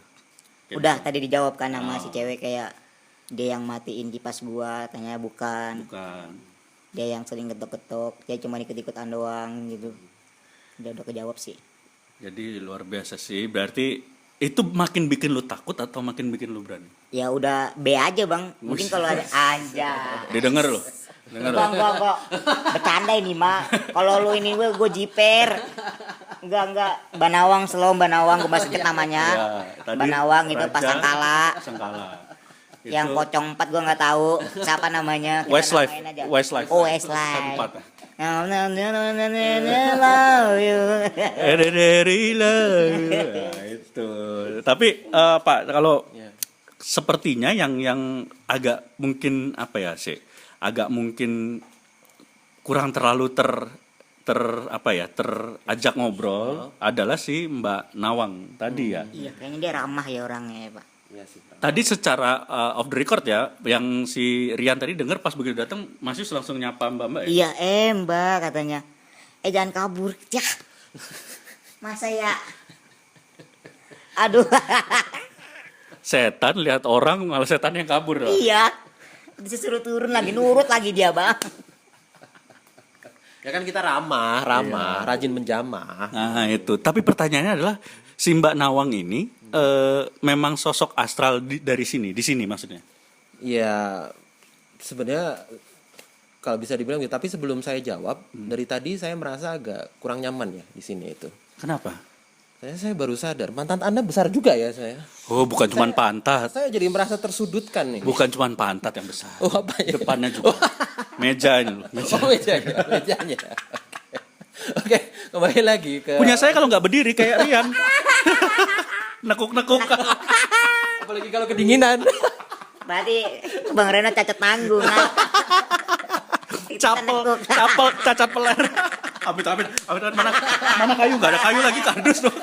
S2: Udah tadi dijawab kan sama si cewek, kayak dia yang matiin kipas gua, tanya bukan. Dia yang sering ketok-ketok, dia cuma ikut-ikutan doang gitu. Udah kejawab sih.
S1: Jadi luar biasa sih. Berarti itu makin bikin lu takut atau makin bikin lu berani?
S2: Ya udah B aja bang. Mungkin kalau ada aja.
S1: Dia denger loh.
S2: Bang kok bercanda ini mak. Kalau lu ini gue jiper. Enggak. Banawang Banawang gue masih namanya.
S1: Ya,
S2: Banawang itu
S1: Raja,
S2: Pasangkala. Yang
S1: Itu
S2: pocong 4 gue nggak tahu siapa namanya.
S1: Westlife.
S2: Westlife. Oh Westlife.
S1: Tempat. Itu. Tapi Pak, kalau sepertinya yang agak mungkin apa ya sih? Agak mungkin kurang terlalu terajak ngobrol adalah si Mbak Nawang tadi ya.
S2: Iya, kayaknya dia ramah ya orangnya ya, Pak.
S3: Iya sih.
S1: Tadi secara off the record ya, yang si Rian tadi dengar pas begitu datang masih langsung nyapa Mbak ya.
S2: Iya, Mbak katanya. Jangan kabur. Ya. Masa ya? Aduh.
S1: Setan lihat orang malah setan yang kabur loh.
S2: Iya. Disuruh turun lagi, nurut lagi dia, Bang.
S3: Ya kan kita ramah, rajin menjamah.
S1: Nah, itu. Tapi pertanyaannya adalah si Mbak Nawang ini memang sosok astral dari sini, di sini maksudnya.
S3: Ya sebenarnya kalau bisa dibilang gitu, tapi sebelum saya jawab, dari tadi saya merasa agak kurang nyaman ya di sini itu.
S1: Kenapa?
S3: Saya baru sadar, pantat Anda besar juga ya saya.
S1: Oh, bukan cuma pantat.
S3: Saya jadi merasa tersudutkan nih.
S1: Bukan cuma pantat yang besar.
S3: Oh, apa ya?
S1: Depannya juga. Mejanya loh.
S3: Oh, mejanya. Oke, kembali lagi ke
S1: Punya saya kalau nggak berdiri kayak Rian. Nekuk-nekuk.
S3: apalagi kalau kedinginan.
S2: Berarti Bang Reno cacat tanggung. Nah.
S1: Capel, cacat peler. Amit. Mana kayu? Nggak ada kayu lagi, kardus dong.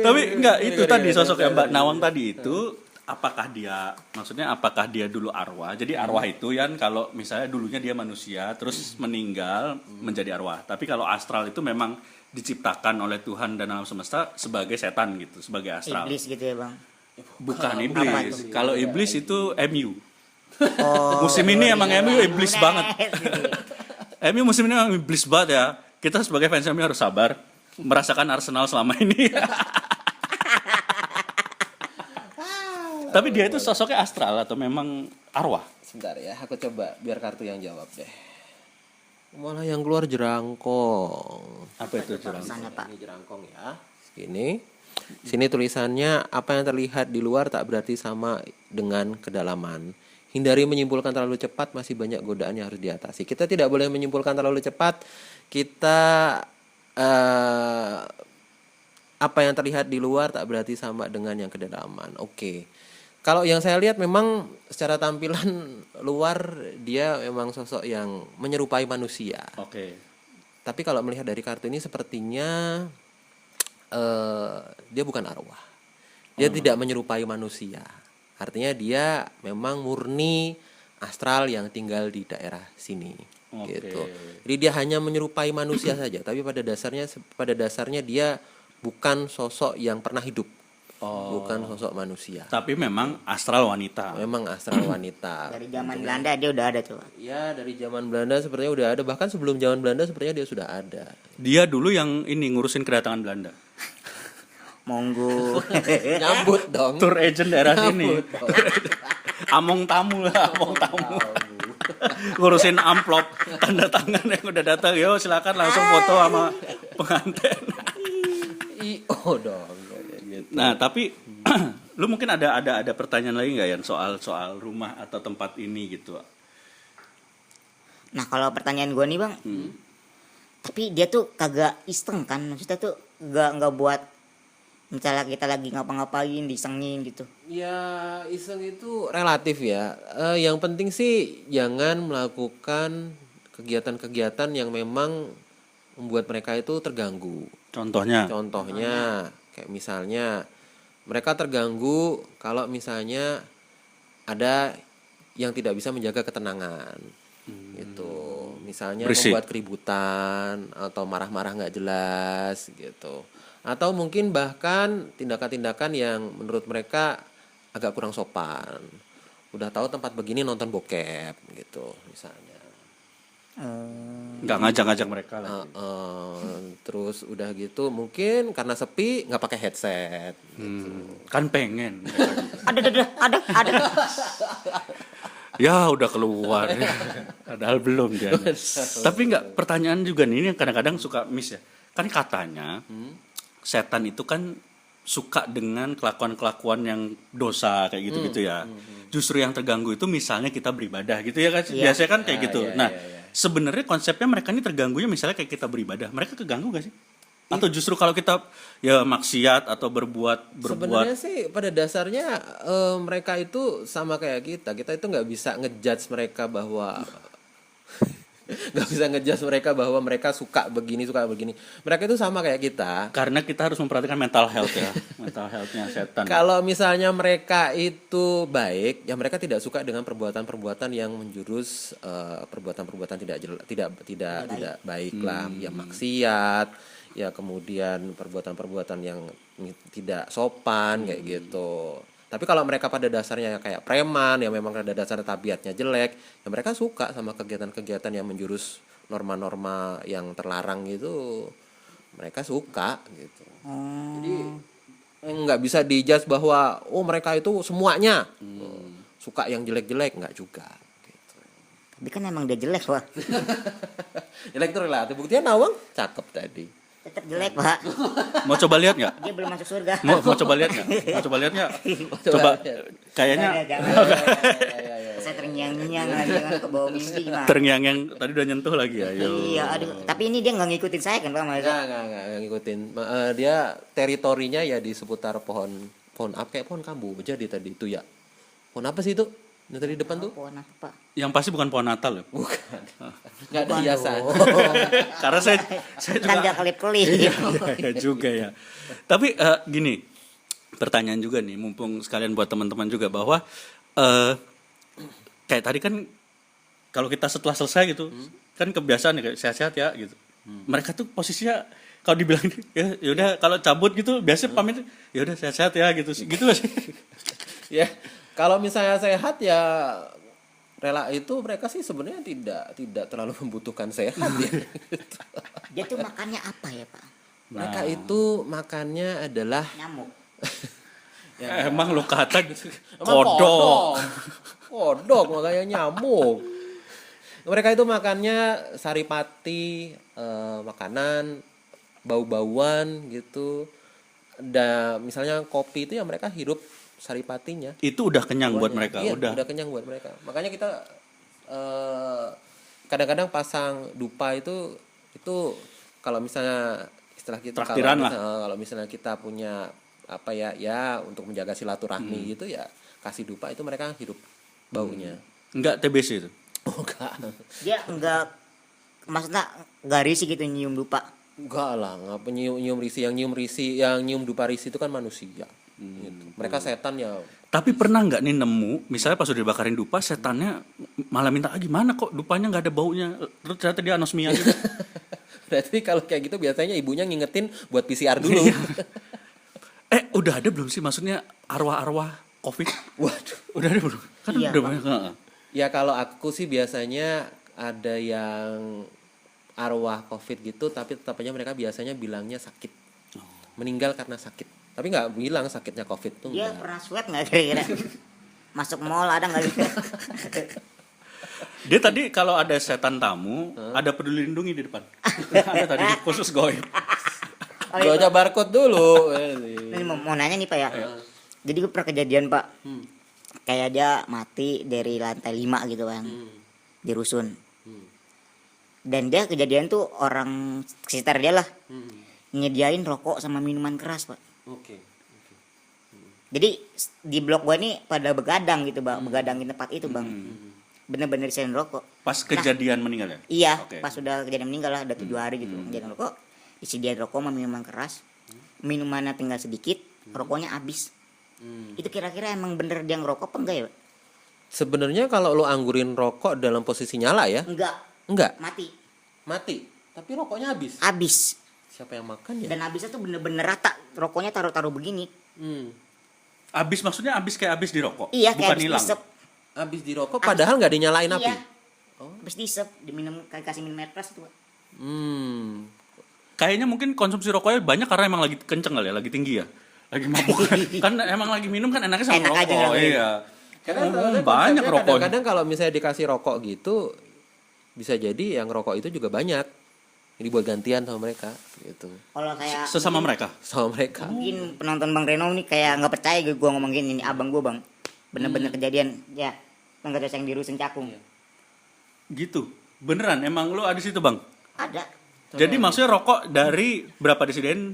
S1: Tapi enggak, itu tadi sosok Mbak Nawang tadi itu, apakah dia dulu arwah? Jadi arwah itu kan kalau misalnya dulunya dia manusia terus meninggal menjadi arwah. Tapi kalau astral itu memang diciptakan oleh Tuhan dan alam semesta sebagai setan gitu, sebagai astral.
S2: Iblis gitu ya, Bang.
S1: Bukan iblis. Kalau iblis itu MU.
S2: Oh,
S1: Musim ini emang MU iblis banget. MU musim ini emang iblis banget ya. Kita sebagai fans MU harus sabar merasakan Arsenal selama ini. Tapi dia itu sosoknya astral atau memang arwah?
S3: Sebentar ya, aku coba biar kartu yang jawab deh. Malah yang keluar jerangkong.
S1: Apa itu jerangkong?
S2: Sana, Pak.
S3: Ini jerangkong ya. Sini tulisannya, apa yang terlihat di luar tak berarti sama dengan kedalaman. Hindari menyimpulkan terlalu cepat, masih banyak godaan yang harus diatasi. Kita tidak boleh menyimpulkan terlalu cepat. Kita apa yang terlihat di luar tak berarti sama dengan yang kedalaman. Oke. Kalau yang saya lihat memang secara tampilan luar dia memang sosok yang menyerupai manusia.
S1: Oke.
S3: Tapi kalau melihat dari kartu ini sepertinya dia bukan arwah. Dia tidak menyerupai manusia. Artinya dia memang murni astral yang tinggal di daerah sini. Gitu. Jadi dia hanya menyerupai manusia saja, tapi pada dasarnya dia bukan sosok yang pernah hidup. Bukan sosok manusia.
S1: Tapi memang astral wanita.
S3: Memang astral wanita.
S2: Dari zaman Belanda dia udah ada tuh.
S3: Ya, dari zaman Belanda sepertinya udah ada. Bahkan sebelum zaman Belanda sepertinya dia sudah ada.
S1: Dia dulu yang ini ngurusin kedatangan Belanda.
S2: Monggo.
S3: Nyambut dong.
S1: Tour agent daerah sini.
S3: Nyambut dong.
S1: Among tamu. Ngurusin amplop tanda tangan yang udah datang. Yo silakan langsung foto sama pengantin.
S3: Oh dong.
S1: Nah tapi lu mungkin ada pertanyaan lagi nggak ya soal rumah atau tempat ini gitu?
S2: Nah kalau pertanyaan gue nih bang, tapi dia tuh kagak iseng kan, maksudnya tuh nggak buat misalnya kita lagi ngapa-ngapain disengin gitu.
S3: Ya iseng itu relatif ya. Yang penting sih jangan melakukan kegiatan-kegiatan yang memang membuat mereka itu terganggu.
S1: Contohnya
S3: Kayak misalnya mereka terganggu kalau misalnya ada yang tidak bisa menjaga ketenangan. Gitu. Misalnya
S1: Berisik.
S3: membuat keributan atau marah-marah nggak jelas gitu. Atau mungkin bahkan tindakan-tindakan yang menurut mereka agak kurang sopan. Udah tahu tempat begini nonton bokep gitu misalnya.
S1: nggak ngajak-ngajak mereka lah.
S3: Terus udah gitu mungkin karena sepi nggak pakai headset.
S1: Kan pengen.
S2: Ada.
S1: Ya udah keluar. Padahal belum dia. Tapi nggak, pertanyaan juga nih ini yang kadang-kadang suka miss ya. Kan katanya setan itu kan suka dengan kelakuan-kelakuan yang dosa kayak gitu-gitu ya. Justru yang terganggu itu misalnya kita beribadah gitu ya kan.
S2: Iya.
S1: Biasanya kan kayak gitu.
S3: Iya,
S1: Nah,
S3: iya.
S1: sebenarnya konsepnya mereka ini terganggunya misalnya kayak kita beribadah. Mereka keganggu gak sih? Atau justru kalau kita ya maksiat atau berbuat
S3: Sebenarnya sih pada dasarnya mereka itu sama kayak kita itu nggak bisa ngejudge mereka bahwa nggak bisa ngejudge mereka bahwa mereka suka begini. Mereka itu sama kayak kita.
S1: karena kita harus memperhatikan mental health ya. Mental healthnya setan.
S3: Kalau misalnya mereka itu baik, ya mereka tidak suka dengan perbuatan-perbuatan yang menjurus perbuatan-perbuatan tidak baik lah, ya maksiat, ya kemudian perbuatan-perbuatan yang tidak sopan kayak gitu. Tapi kalau mereka pada dasarnya kayak preman, yang memang pada dasarnya tabiatnya jelek, ya mereka suka sama kegiatan-kegiatan yang menjurus norma-norma yang terlarang gitu. Mereka suka gitu. Jadi nggak bisa dijudge bahwa mereka itu semuanya suka yang jelek-jelek, nggak juga gitu.
S2: Tapi kan emang dia jelek, Pak.
S3: Jelek itu relatif. Buktinya Nawang cakep tadi.
S2: Tetap jelek, Pak.
S1: Mau coba lihat nggak?
S2: Dia belum masuk surga.
S1: Mau coba lihat nggak? Mau coba lihat nggak? Coba kayaknya
S2: Saya terngiang-ngiang lagi kan ke bawah mimpi gimana?
S1: terngiang yang tadi udah nyentuh lagi ya.
S2: Iya, aduh. Tapi ini dia nggak ngikutin saya kan, Pak? Masa?
S3: Nggak ngikutin. Dia teritorinya ya di seputar pohon apa kayak pohon kamboja di tadi itu ya. Pohon apa sih itu? Yang tadi depan tuh?
S2: Pohon apa, Pak?
S1: Yang pasti bukan pohon Natal loh.
S3: Bukan. Nggak ada
S2: Bukan
S3: hiasan.
S2: loh.
S1: Karena saya
S2: Kan
S1: juga
S2: dia kelip-kelip.
S1: Iya juga ya. Tapi gini, pertanyaan juga nih, mumpung sekalian buat teman-teman juga bahwa kayak tadi kan kalau kita setelah selesai gitu, kan kebiasaan ya kayak sehat-sehat ya gitu. Mereka tuh posisinya kalau dibilang ya udah kalau cabut gitu biasanya pamit ya udah sehat-sehat ya gitu. Gitu gak sih?
S3: Ya, kalau misalnya sehat ya rela itu mereka sih sebenarnya tidak terlalu membutuhkan sehat ya.
S2: Dia tuh makannya apa ya, Pak?
S3: Mereka itu makannya adalah
S2: Nyamuk.
S1: Emang lo kata
S3: Emang
S1: kodok.
S3: Kodok makanya nyamuk. Mereka itu makannya saripati, makanan bau-bauan gitu. Dan misalnya kopi itu ya mereka hirup saripatinya.
S1: Itu udah kenyang buat mereka.
S3: Iya,
S1: udah
S3: kenyang buat mereka. Makanya kita kadang-kadang pasang dupa itu kalau misalnya istilah kita
S1: Traktiran lah.
S3: kalau misalnya kita punya apa ya untuk menjaga silaturahmi gitu ya kasih dupa itu mereka hidup baunya.
S1: Enggak TBC itu.
S3: Oh, enggak.
S2: Dia enggak, maksudnya enggak risih gitu nyium dupa.
S3: Enggak lah, ngapa nyium risi, yang nyium dupa risi itu kan manusia. Gitu. Mereka setan ya.
S1: Tapi pernah nggak nih nemu, misalnya pas udah dibakarin dupa, setannya malah minta gimana kok dupanya nggak ada baunya, terus ternyata dia anosmia gitu.
S3: Berarti kalau kayak gitu biasanya ibunya ngingetin buat PCR dulu.
S1: Udah ada belum sih maksudnya arwah-arwah COVID?
S3: Waduh,
S1: Udah ada belum? Kan
S2: Iya,
S1: udah
S2: Pak.
S1: banyak.
S3: ya kalau aku sih biasanya ada yang arwah COVID gitu, tapi tetap aja mereka biasanya bilangnya sakit, meninggal karena sakit. Tapi nggak bilang sakitnya COVID tuh.
S2: Dia
S3: Enggak.
S2: pernah sweat nggak kira-kira? Masuk mall ada nggak gitu?
S1: Dia tadi kalau ada setan tamu, ada peduli lindungi di depan. Ada tadi khusus goib.
S3: Baca barcode dulu.
S2: Ini mau nanya nih, Pak ya. Jadi gue pernah kejadian, Pak. Kayak dia mati dari lantai 5 gitu kan. Di rusun. Dan dia kejadian tuh orang sekitar dia lah. Nyediain rokok sama minuman keras, Pak.
S3: Oke.
S2: Jadi di blok gua ini pada begadang gitu, Bang. Begadang di tempat itu, Bang. bener-bener disediain rokok.
S1: Pas kejadian meninggal ya?
S2: Iya,
S1: Oke.
S2: pas sudah kejadian meninggal lah, udah 7 hari gitu kejadian rokok. Disediain rokok sama minuman keras. Minumannya tinggal sedikit, rokoknya habis. Itu kira-kira emang bener dia ngerokok apa enggak ya, Pak?
S3: Sebenarnya kalau lo anggurin rokok dalam posisi nyala ya,
S2: Enggak,
S3: mati.
S2: mati.
S3: Tapi rokoknya habis.
S2: Habis.
S3: Siapa yang makan ya?
S2: Dan habisnya tuh bener-bener rata. Rokoknya taruh-taruh begini.
S1: Abis maksudnya abis kayak abis di rokok?
S2: Iya,
S1: Bukan
S2: kayak habis
S1: hilang?
S2: disep.
S3: Habis di rokok padahal nggak dinyalain
S2: Iya.
S3: api.
S2: Habis disep, diminum kasih minum air keras itu, Pak.
S1: Kayaknya mungkin konsumsi rokoknya banyak karena emang lagi kenceng kali ya, lagi tinggi ya. Lagi mabuk kan emang lagi minum kan enaknya sama
S2: Enak aja
S1: rokok.
S2: ngerokok.
S1: Iya.
S3: Karena
S1: Banyak rokok.
S3: kadang-kadang kalau misalnya dikasih rokok gitu, bisa jadi yang rokok itu juga banyak. Ini buat gantian sama mereka gitu.
S2: Kalau kayak
S1: Sesama mereka.
S3: Sama mereka.
S2: mungkin penonton Bang Reno nih kayak nggak percaya gue ngomong gini, ini abang gue, Bang. Bener-bener kejadian. Ya, Bang yang di Rusun Cakung.
S1: Gitu. Beneran emang lu ada di situ, Bang?
S2: Ada.
S1: Jadi maksudnya rokok dari berapa disediain?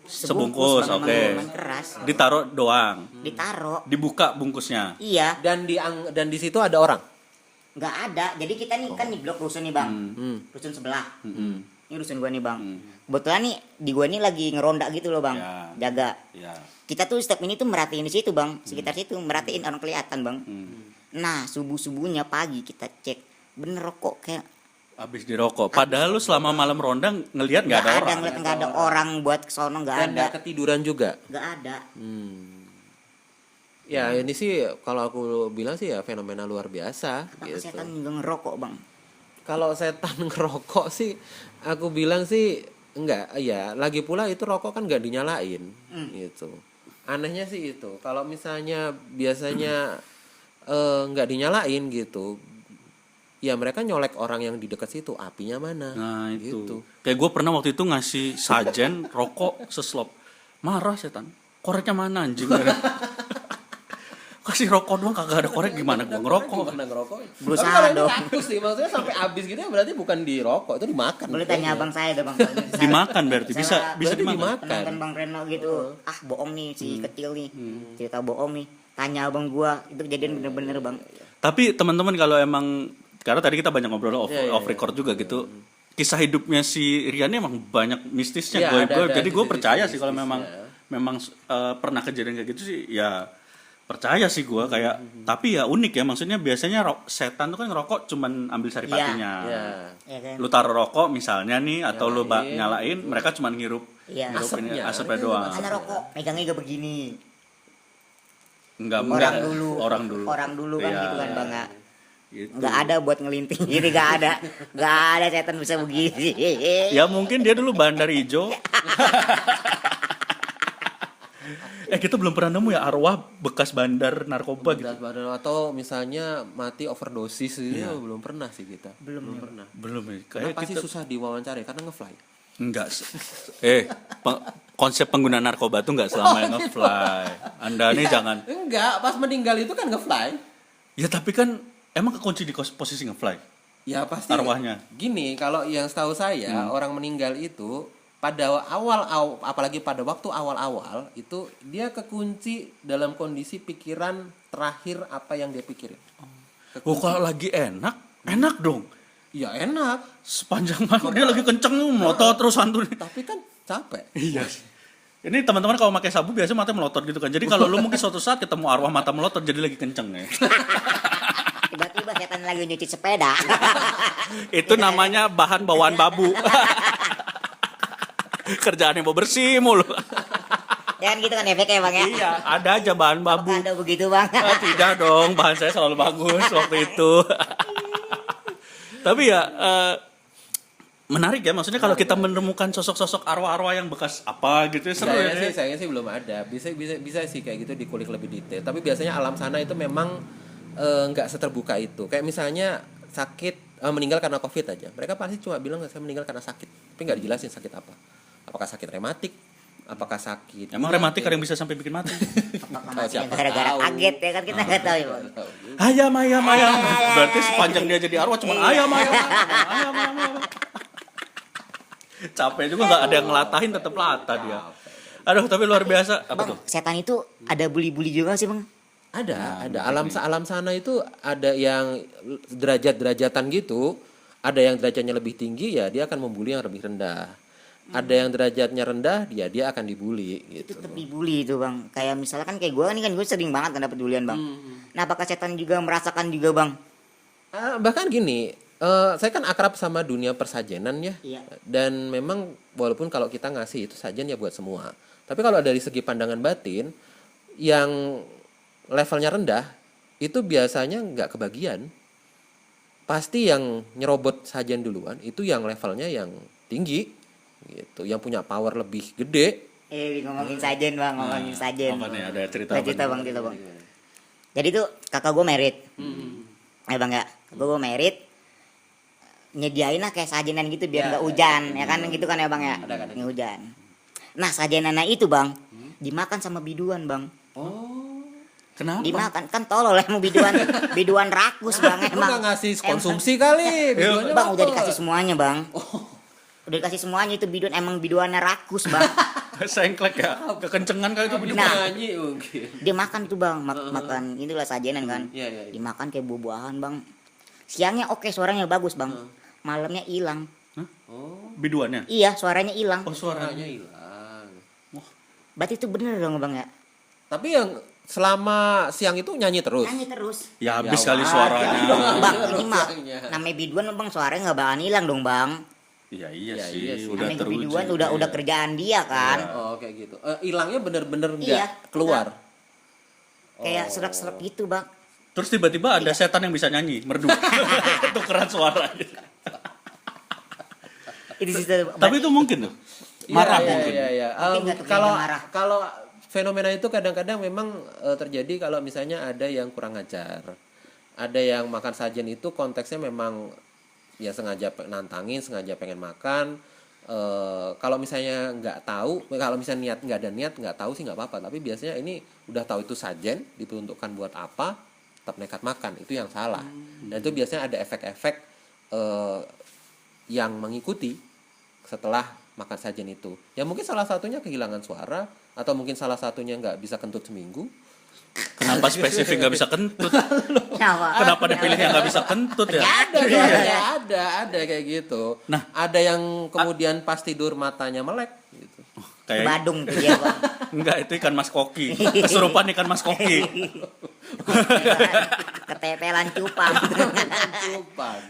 S1: Sebungkus,
S2: sama
S1: oke.
S2: minuman keras.
S1: Ditaruh doang.
S2: Ditaruh.
S1: Dibuka bungkusnya.
S2: Iya,
S3: Dan di situ ada orang.
S2: nggak ada. Jadi kita nih kan di blok rusun nih, Bang. Rusun sebelah.
S1: Mm-mm.
S2: Ini rusun gua nih, Bang. Kebetulan nih di gua nih lagi ngeronda gitu loh, Bang.
S1: Ya.
S2: Jaga.
S1: Ya.
S2: Kita tuh setiap ini tuh merhatiin di situ, Bang. Sekitar situ merhatiin orang kelihatan, Bang. Nah, subuh-subuhnya pagi kita cek. Bener rokok kayak
S1: Abis dirokok. Padahal lu selama malam ronda ngelihat nggak ada orang.
S2: ngeliat nggak ada orang buat kesono, nggak
S3: Dan
S2: ada.
S3: nggak ketiduran juga.
S2: Nggak ada.
S3: Ya ini sih kalau aku bilang sih ya fenomena luar biasa
S2: Apa
S3: gitu.
S2: setan juga ngerokok, Bang?
S3: Kalau setan ngerokok sih aku bilang sih enggak, ya lagi pula itu rokok kan nggak dinyalain gitu. Anehnya sih itu. Kalau misalnya biasanya nggak dinyalain gitu, ya mereka nyolek orang yang di dekat situ, apinya mana.
S1: Nah itu.
S3: Gitu.
S1: Kayak gue pernah waktu itu ngasih sajen rokok seslop. Marah setan. Koreknya mana anjing? Kasih rokok doang kagak ada korek, gimana gue ngerokok?
S3: Gimana ngerokok?
S2: Berusaha
S3: Tapi kalau itu
S2: dong.
S3: rakus sih, maksudnya sampai habis gitu ya berarti bukan di rokok, itu dimakan.
S2: Boleh tanya abang saya deh, Bang.
S1: Dimakan berarti bisa
S3: Berarti
S1: dimakan.
S3: dimakan.
S2: Penonton Bang Reno gitu. Ah, bohong nih si kecil nih. Cerita bohong nih. Tanya abang gua, itu kejadian bener-bener, Bang.
S1: Tapi teman-teman kalau emang karena tadi kita banyak ngobrol off record juga gitu. Kisah hidupnya si Rian ini emang banyak mistisnya.
S3: Iya, ada
S1: Jadi gue
S3: sisi-sisi
S1: percaya sih kalau
S3: mistisnya.
S1: memang pernah kejadian kayak gitu sih ya percaya sih gue kayak. Tapi ya unik ya, maksudnya biasanya setan tuh kan ngerokok cuman ambil saripatinya.
S3: Iya.
S2: Ya kan?
S1: Lu taruh rokok misalnya nih atau lu nyalain, mereka cuman ngirup
S2: Iya.
S1: asapnya
S3: Asapnya.
S1: doang.
S2: Karena rokok megangnya gak begini.
S1: Enggak
S2: Orang dulu kan
S1: Iya.
S2: gitu kan, Bang.
S1: Gitu.
S2: Nggak ada buat ngelinting gini, nggak ada setan bisa begini.
S1: Ya mungkin dia dulu bandar hijau. Kita belum pernah nemu ya arwah bekas bandar narkoba gitu.
S3: Atau misalnya mati overdosis itu belum pernah sih kita. Belum pernah.
S1: Belum ya.
S3: Karena
S1: Kayak
S3: pasti
S1: kita
S3: susah diwawancara karena ngefly.
S1: enggak. Konsep pengguna narkoba tuh enggak selamanya ngefly. Anda nih jangan.
S3: Enggak, pas meninggal itu kan ngefly.
S1: Ya tapi kan emang kekunci di posisi ngefly.
S3: Ya pasti.
S1: Arwahnya.
S3: Gini, kalau yang setahu saya orang meninggal itu pada awal apalagi pada waktu awal-awal itu dia kekunci dalam kondisi pikiran terakhir apa yang dia pikirin.
S1: Kalau lagi enak dong.
S3: Ya enak,
S1: Sepanjang malam dia lagi kenceng melotot terus hantu.
S3: tapi kan capek.
S1: Iya. Ini teman-teman kalau pakai sabu biasanya mata melotot gitu kan. Jadi kalau lu mungkin suatu saat ketemu arwah mata melotot jadi lagi kenceng ya.
S2: Tiba-tiba setan lagi nyuci sepeda.
S1: Itu namanya bahan bawaan babu. Kerjaannya mau bersih mulu.
S2: Ya kan gitu kan efeknya, Bang, ya.
S1: Iya, ada aja bahan babu.
S2: Apakah Anda begitu, Bang?
S1: Tidak dong, bahan saya selalu bagus waktu itu. Tapi ya menarik ya, maksudnya kalau kita menemukan sosok-sosok arwah-arwah yang bekas apa gitu ya seru ya.
S3: Saya sih belum ada. Bisa sih kayak gitu dikulik lebih detail. Tapi biasanya alam sana itu memang nggak seterbuka itu. Kayak misalnya sakit meninggal karena COVID aja. Mereka pasti cuma bilang saya meninggal karena sakit, tapi nggak dijelasin sakit apa. Apakah sakit rematik? Apakah sakit?
S1: Emang rematik ada yang bisa sampai bikin mati?
S2: Apakah
S3: Oh,
S2: masih
S3: siapa
S2: gara-gara
S3: tahu.
S2: kaget ya kan kita nggak tahu ya, Bang.
S1: Ayam. Berarti sepanjang dia jadi arwah cuma ayam. Capek juga nggak ada yang ngelatahin, tetap lata dia. Aduh, tapi luar biasa. Apa
S2: Bang,
S1: tuh?
S2: setan itu ada bully-bully juga sih, Bang.
S3: Ada alam sana itu ada yang derajat-derajatan gitu, ada yang derajatnya lebih tinggi ya dia akan membuli yang lebih rendah. Ada yang derajatnya rendah dia akan dibully gitu.
S2: Itu lebih bully itu bang. Kayak misalnya kan kayak gue kan gue sering banget kan dapet bulian bang. Nah apakah setan juga merasakan juga bang?
S3: Bahkan gini, saya kan akrab sama dunia persajenan ya.
S2: Iya.
S3: Dan memang walaupun kalau kita ngasih itu sajen ya buat semua. Tapi kalau dari segi pandangan batin, yang levelnya rendah itu biasanya nggak kebagian. Pasti yang nyerobot sajen duluan itu yang levelnya yang tinggi gitu, yang punya power lebih gede.
S2: Ngomongin sajen bang, ngomongin sajen.
S1: Apa nih, ada cerita
S2: bang. Jadi tuh kakak gue merit. Bang ya, kakak gue merit. Nyediain lah kayak sajenan gitu biar nggak hujan, ya kan gitu kan ya bang ya. Nggak hujan. Nah sajenannya itu bang, dimakan sama biduan bang.
S1: Kenapa?
S2: Dimakan kan tolol emang biduan rakus bang emang.
S3: Nggak ngasih konsumsi kali.
S2: Bang udah dikasih semuanya bang. Udah dikasih semuanya itu biduannya rakus bang.
S1: Sengklek ya, kekencengan kali itu biduan.
S2: Nah, dia makan tuh bang, makan itulah sajenan kan. Dimakan kayak buah-buahan bang. Siangnya oke, suaranya bagus bang. Malamnya hilang.
S1: Biduannya?
S2: Iya, suaranya hilang.
S3: Oh, suaranya hilang.
S2: Berarti itu bener dong bang ya.
S3: Tapi yang selama siang itu nyanyi terus.
S2: Nyanyi terus.
S1: Ya habis kali suaranya.
S2: Bang, ini mah namanya biduan bang, suaranya nggak bakalan hilang dong bang.
S1: Iya sih,
S2: Udah
S1: udah teruji.
S2: biduan udah kerjaan dia kan.
S3: Oh kayak gitu. Hilangnya bener-bener nggak keluar.
S2: Kayak serak-serak gitu bang.
S1: Terus tiba-tiba ada setan yang bisa nyanyi, merdu. Tukeran suara.
S2: Itu sih.
S1: Tapi itu mungkin tuh. Marah mungkin.
S3: Iya. Kalau fenomena itu kadang-kadang memang terjadi kalau misalnya ada yang kurang ajar. Ada yang makan sajen itu konteksnya memang ya sengaja nantangin, sengaja pengen makan. Kalau misalnya nggak tahu, kalau misalnya nggak ada niat nggak tahu sih nggak apa-apa. Tapi biasanya ini udah tahu itu sajen diperuntukkan buat apa, tetap nekat makan, itu yang salah. Dan itu biasanya ada efek-efek yang mengikuti setelah makan sajen itu. Ya mungkin salah satunya kehilangan suara, atau mungkin salah satunya nggak bisa kentut seminggu.
S1: Kenapa spesifik nggak bisa kentut? Kenapa dipilih yang nggak bisa kentut ya?
S3: Ada kayak gitu. Nah, ada yang kemudian pas tidur matanya melek gitu.
S2: Kayak Badung tuh dia bang.
S1: Enggak, itu ikan mas koki. Kesurupan ikan mas koki.
S2: Ketepelan cupang.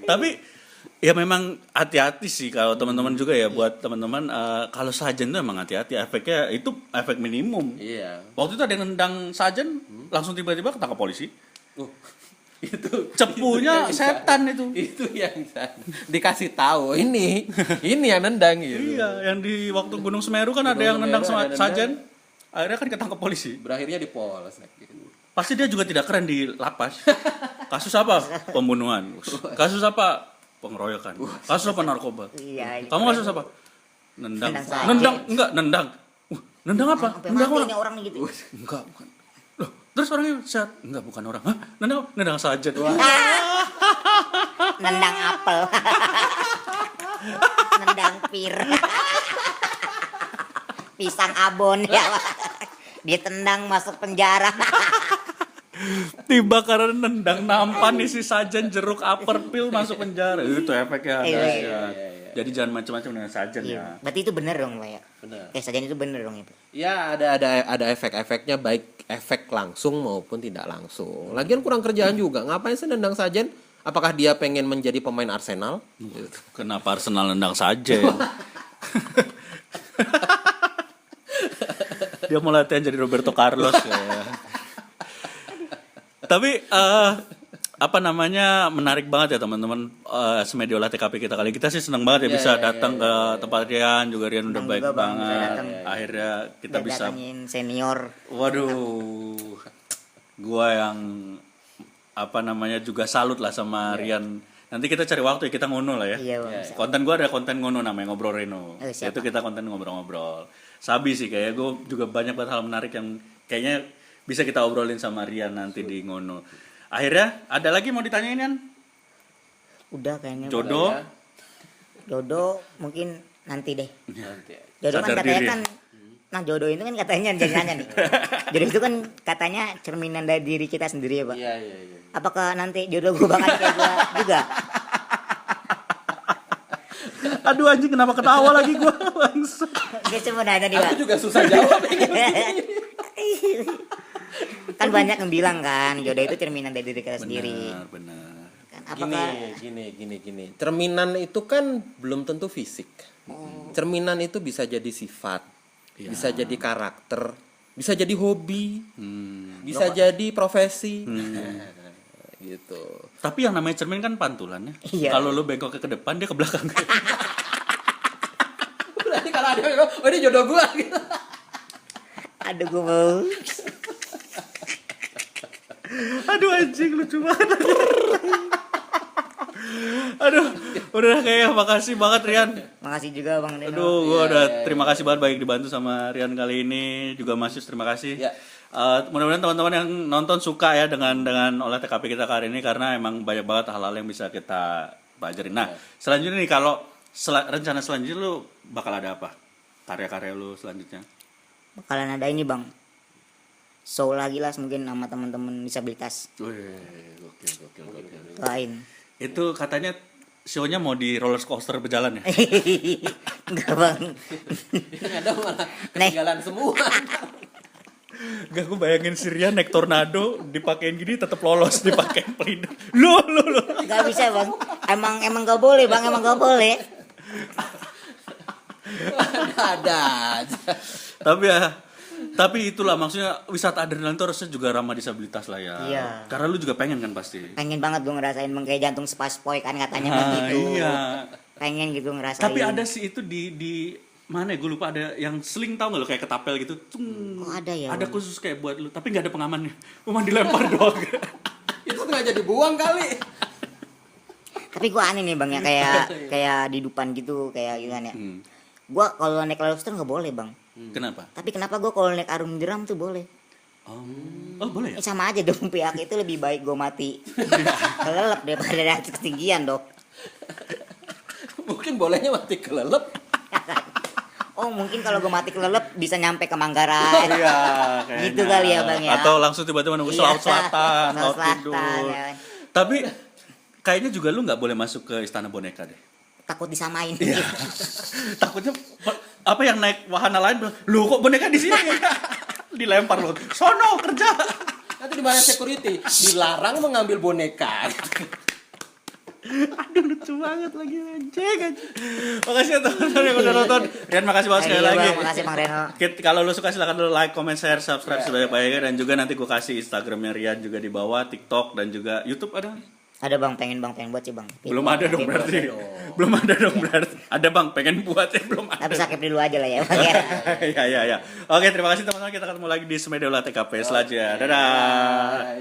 S1: Tapi ya memang hati-hati sih kalau teman-teman juga ya, buat teman-teman kalau sajen tuh emang hati-hati, efeknya itu efek minimum.
S3: Iya.
S1: Waktu itu ada yang nendang sajen, langsung tiba-tiba ketangkap polisi.
S3: Itu
S1: cepunya setan itu.
S3: Itu yang dikasih tahu ini yang nendang gitu.
S1: Iya, yang di waktu Gunung Semeru kan ada yang nendang sajen. Akhirnya kan ketangkap polisi.
S3: Berakhirnya di polsek gitu.
S1: Pasti dia juga tidak keren di lapas. Kasus apa? Pembunuhan. Kasus apa? Pengeroyokan. Kasus apa? Narkoba.
S2: Iya.
S1: Kamu kasus apa? Nendang. Nendang. Nendang apa? Nendang
S2: orang gitu.
S1: Enggak, bukan. Loh, terus orangnya sehat? Enggak, bukan orang. Hah? Nendang saja.
S2: Nendang apel. Nendang pir. Pisang abon ya. Dia tendang masuk penjara.
S1: Tiba karena nendang nampan isi sajen, jeruk, upper pill masuk penjara. Itu efeknya.
S2: Iya.
S1: Jadi jangan macam-macam dengan sajen ya.
S2: Berarti itu benar dong, Pak ya?
S3: Benar.
S2: Sajen itu benar dong itu.
S3: Ya, ada efek-efeknya, baik efek langsung maupun tidak langsung. Lagian kurang kerjaan juga. Ngapain sih nendang sajen? Apakah dia pengen menjadi pemain Arsenal?
S1: Kenapa Arsenal nendang sajen? Dia mau latihan jadi Roberto Carlos ya. Tapi menarik banget ya teman-teman, Semedia Olah TKP kita kali. Kita sih senang banget ya bisa datang ke tempat Rian, juga Rian udah baik banget. Akhirnya kita bisa
S2: datangin senior.
S1: Waduh. Gua yang juga salut lah sama Rian. Nanti kita cari waktu ya, kita ngono lah ya.
S2: Iya, Bang.
S1: Konten gua ada konten ngono namanya Ngobrol Reno. Itu kita konten ngobrol-ngobrol. Sabi sih kayak gue juga banyak banget hal menarik yang kayaknya bisa kita obrolin sama Rian nanti di ngono. Akhirnya ada lagi mau ditanyain kan?
S2: Udah kayaknya.
S1: Jodoh
S2: mungkin nanti deh.
S3: Nanti.
S2: Jodoh kan katanya kan Nah jodoh itu kan katanya jangan nih. Jodoh itu kan katanya cerminan dari diri kita sendiri ya Pak.
S3: Iya.
S2: Apakah nanti jodoh gue bakal kayak gue juga?
S1: Aduh anjing, kenapa ketawa lagi gua? Langsung.
S2: Dia cuma nanya nih Pak.
S3: Aku juga susah jawab.
S2: Kan banyak yang bilang kan jodoh itu cerminan dari diri kita sendiri.
S1: Benar.
S2: Kan apakah
S3: Gini. Cerminan itu kan belum tentu fisik. Cerminan itu bisa jadi sifat, bisa jadi karakter, bisa jadi hobi, bisa jadi profesi. Gitu.
S1: Tapi yang namanya cermin kan pantulan ya.
S2: Iya.
S1: Kalau lu bengkok ke depan, dia ke belakang.
S3: Berarti kalau ada yang bilang, oh ini jodoh gua gitu.
S2: aduh gue mau.
S1: Aduh anjing, lucu banget. Aduh, udah kayak makasih banget Rian.
S2: Makasih juga Bang Reno.
S1: Aduh, gua udah terima kasih banget baik dibantu sama Rian kali ini, juga Mas Yus terima kasih.
S3: Ya.
S1: Mudah-mudahan teman-teman yang nonton suka ya dengan olah TKP kita kali ini, karena emang banyak banget hal-hal yang bisa kita pelajarin. Nah, selanjutnya nih kalau rencana selanjutnya lu bakal ada apa? Karya-karya lu selanjutnya?
S2: Bakalan ada ini Bang. Show lagi lah mungkin sama teman-teman disabilitas.
S1: Wih, gokil.
S2: Lain.
S1: Itu katanya show-nya mau di roller coaster berjalan ya?
S2: Enggak Bang.
S3: Yang ada malah ketinggalan semua.
S1: Gak, gue bayangin si Rian naik tornado, dipakein gini tetap lolos, dipakein pelindung. Lo.
S2: Enggak bisa Bang. Emang enggak boleh Bang, emang enggak boleh.
S3: Ada aja.
S1: Tapi itulah maksudnya, wisata adrenalin itu harusnya juga ramah disabilitas lah ya.
S2: Iya.
S1: Karena lu juga pengen kan pasti.
S2: Pengen banget gue ngerasain kayak jantung spaspoy kan katanya begitu.
S1: Iya.
S2: Pengen gitu ngerasain.
S1: Tapi ada sih itu di mana ya, gue lupa, ada yang sling, tau gak lo, kayak ketapel gitu.
S2: Oh, ada ya.
S1: Ada khusus kayak buat lu, tapi gak ada pengamannya. Cuma dilempar doang.
S3: Itu sengaja dibuang kali.
S2: Tapi gue aneh nih Bang ya, kayak di depan gitu, kayak gimana ya. Gue kalau naik roller coaster nggak boleh Bang.
S1: Kenapa?
S2: Tapi kenapa gue kalau naik arum jeram tuh boleh?
S1: Oh boleh ya?
S2: Sama aja dong, pihak itu lebih baik gue mati kelelep daripada dari ketinggian dok.
S3: Mungkin bolehnya mati kelelep.
S2: Oh mungkin kalau gue mati kelelep bisa nyampe ke Manggarai.
S1: Iya,
S2: Gitu kali ya Bang ya.
S1: Atau langsung tiba-tiba nunggu
S2: Iya,
S1: Laut Selatan,
S2: Laut
S1: Laut
S2: Selatan,
S1: Tidur.
S2: ya.
S1: Tapi kayaknya juga lu nggak boleh masuk ke Istana Boneka deh.
S2: Takut disamain.
S1: Iya. Takutnya apa yang naik wahana lain bilang, "Loh kok boneka di sini?" Dilempar lu. Sono kerja.
S3: Nanti di mana security dilarang mengambil boneka.
S1: Aduh lucu banget lagi anjing. Makasih ya teman-teman yang udah nonton. Rian makasih banget sekali lagi.
S2: Makasih Bang Reno.
S1: Kalau lu suka silakan lu like, comment, share, subscribe sebanyak-banyaknya, dan juga nanti gue kasih Instagramnya Rian juga di bawah, TikTok dan juga YouTube ada.
S2: Ada Bang, pengen buat sih Bang.
S1: Belum ada dong berarti. Belum ada dong berarti. Ada Bang, pengen buat ya belum ada.
S2: Tapi sakit dulu aja lah ya Bang ya.
S1: Iya. Oke, terima kasih teman-teman. Kita ketemu lagi di Semedola TKP selanjutnya. Dadah.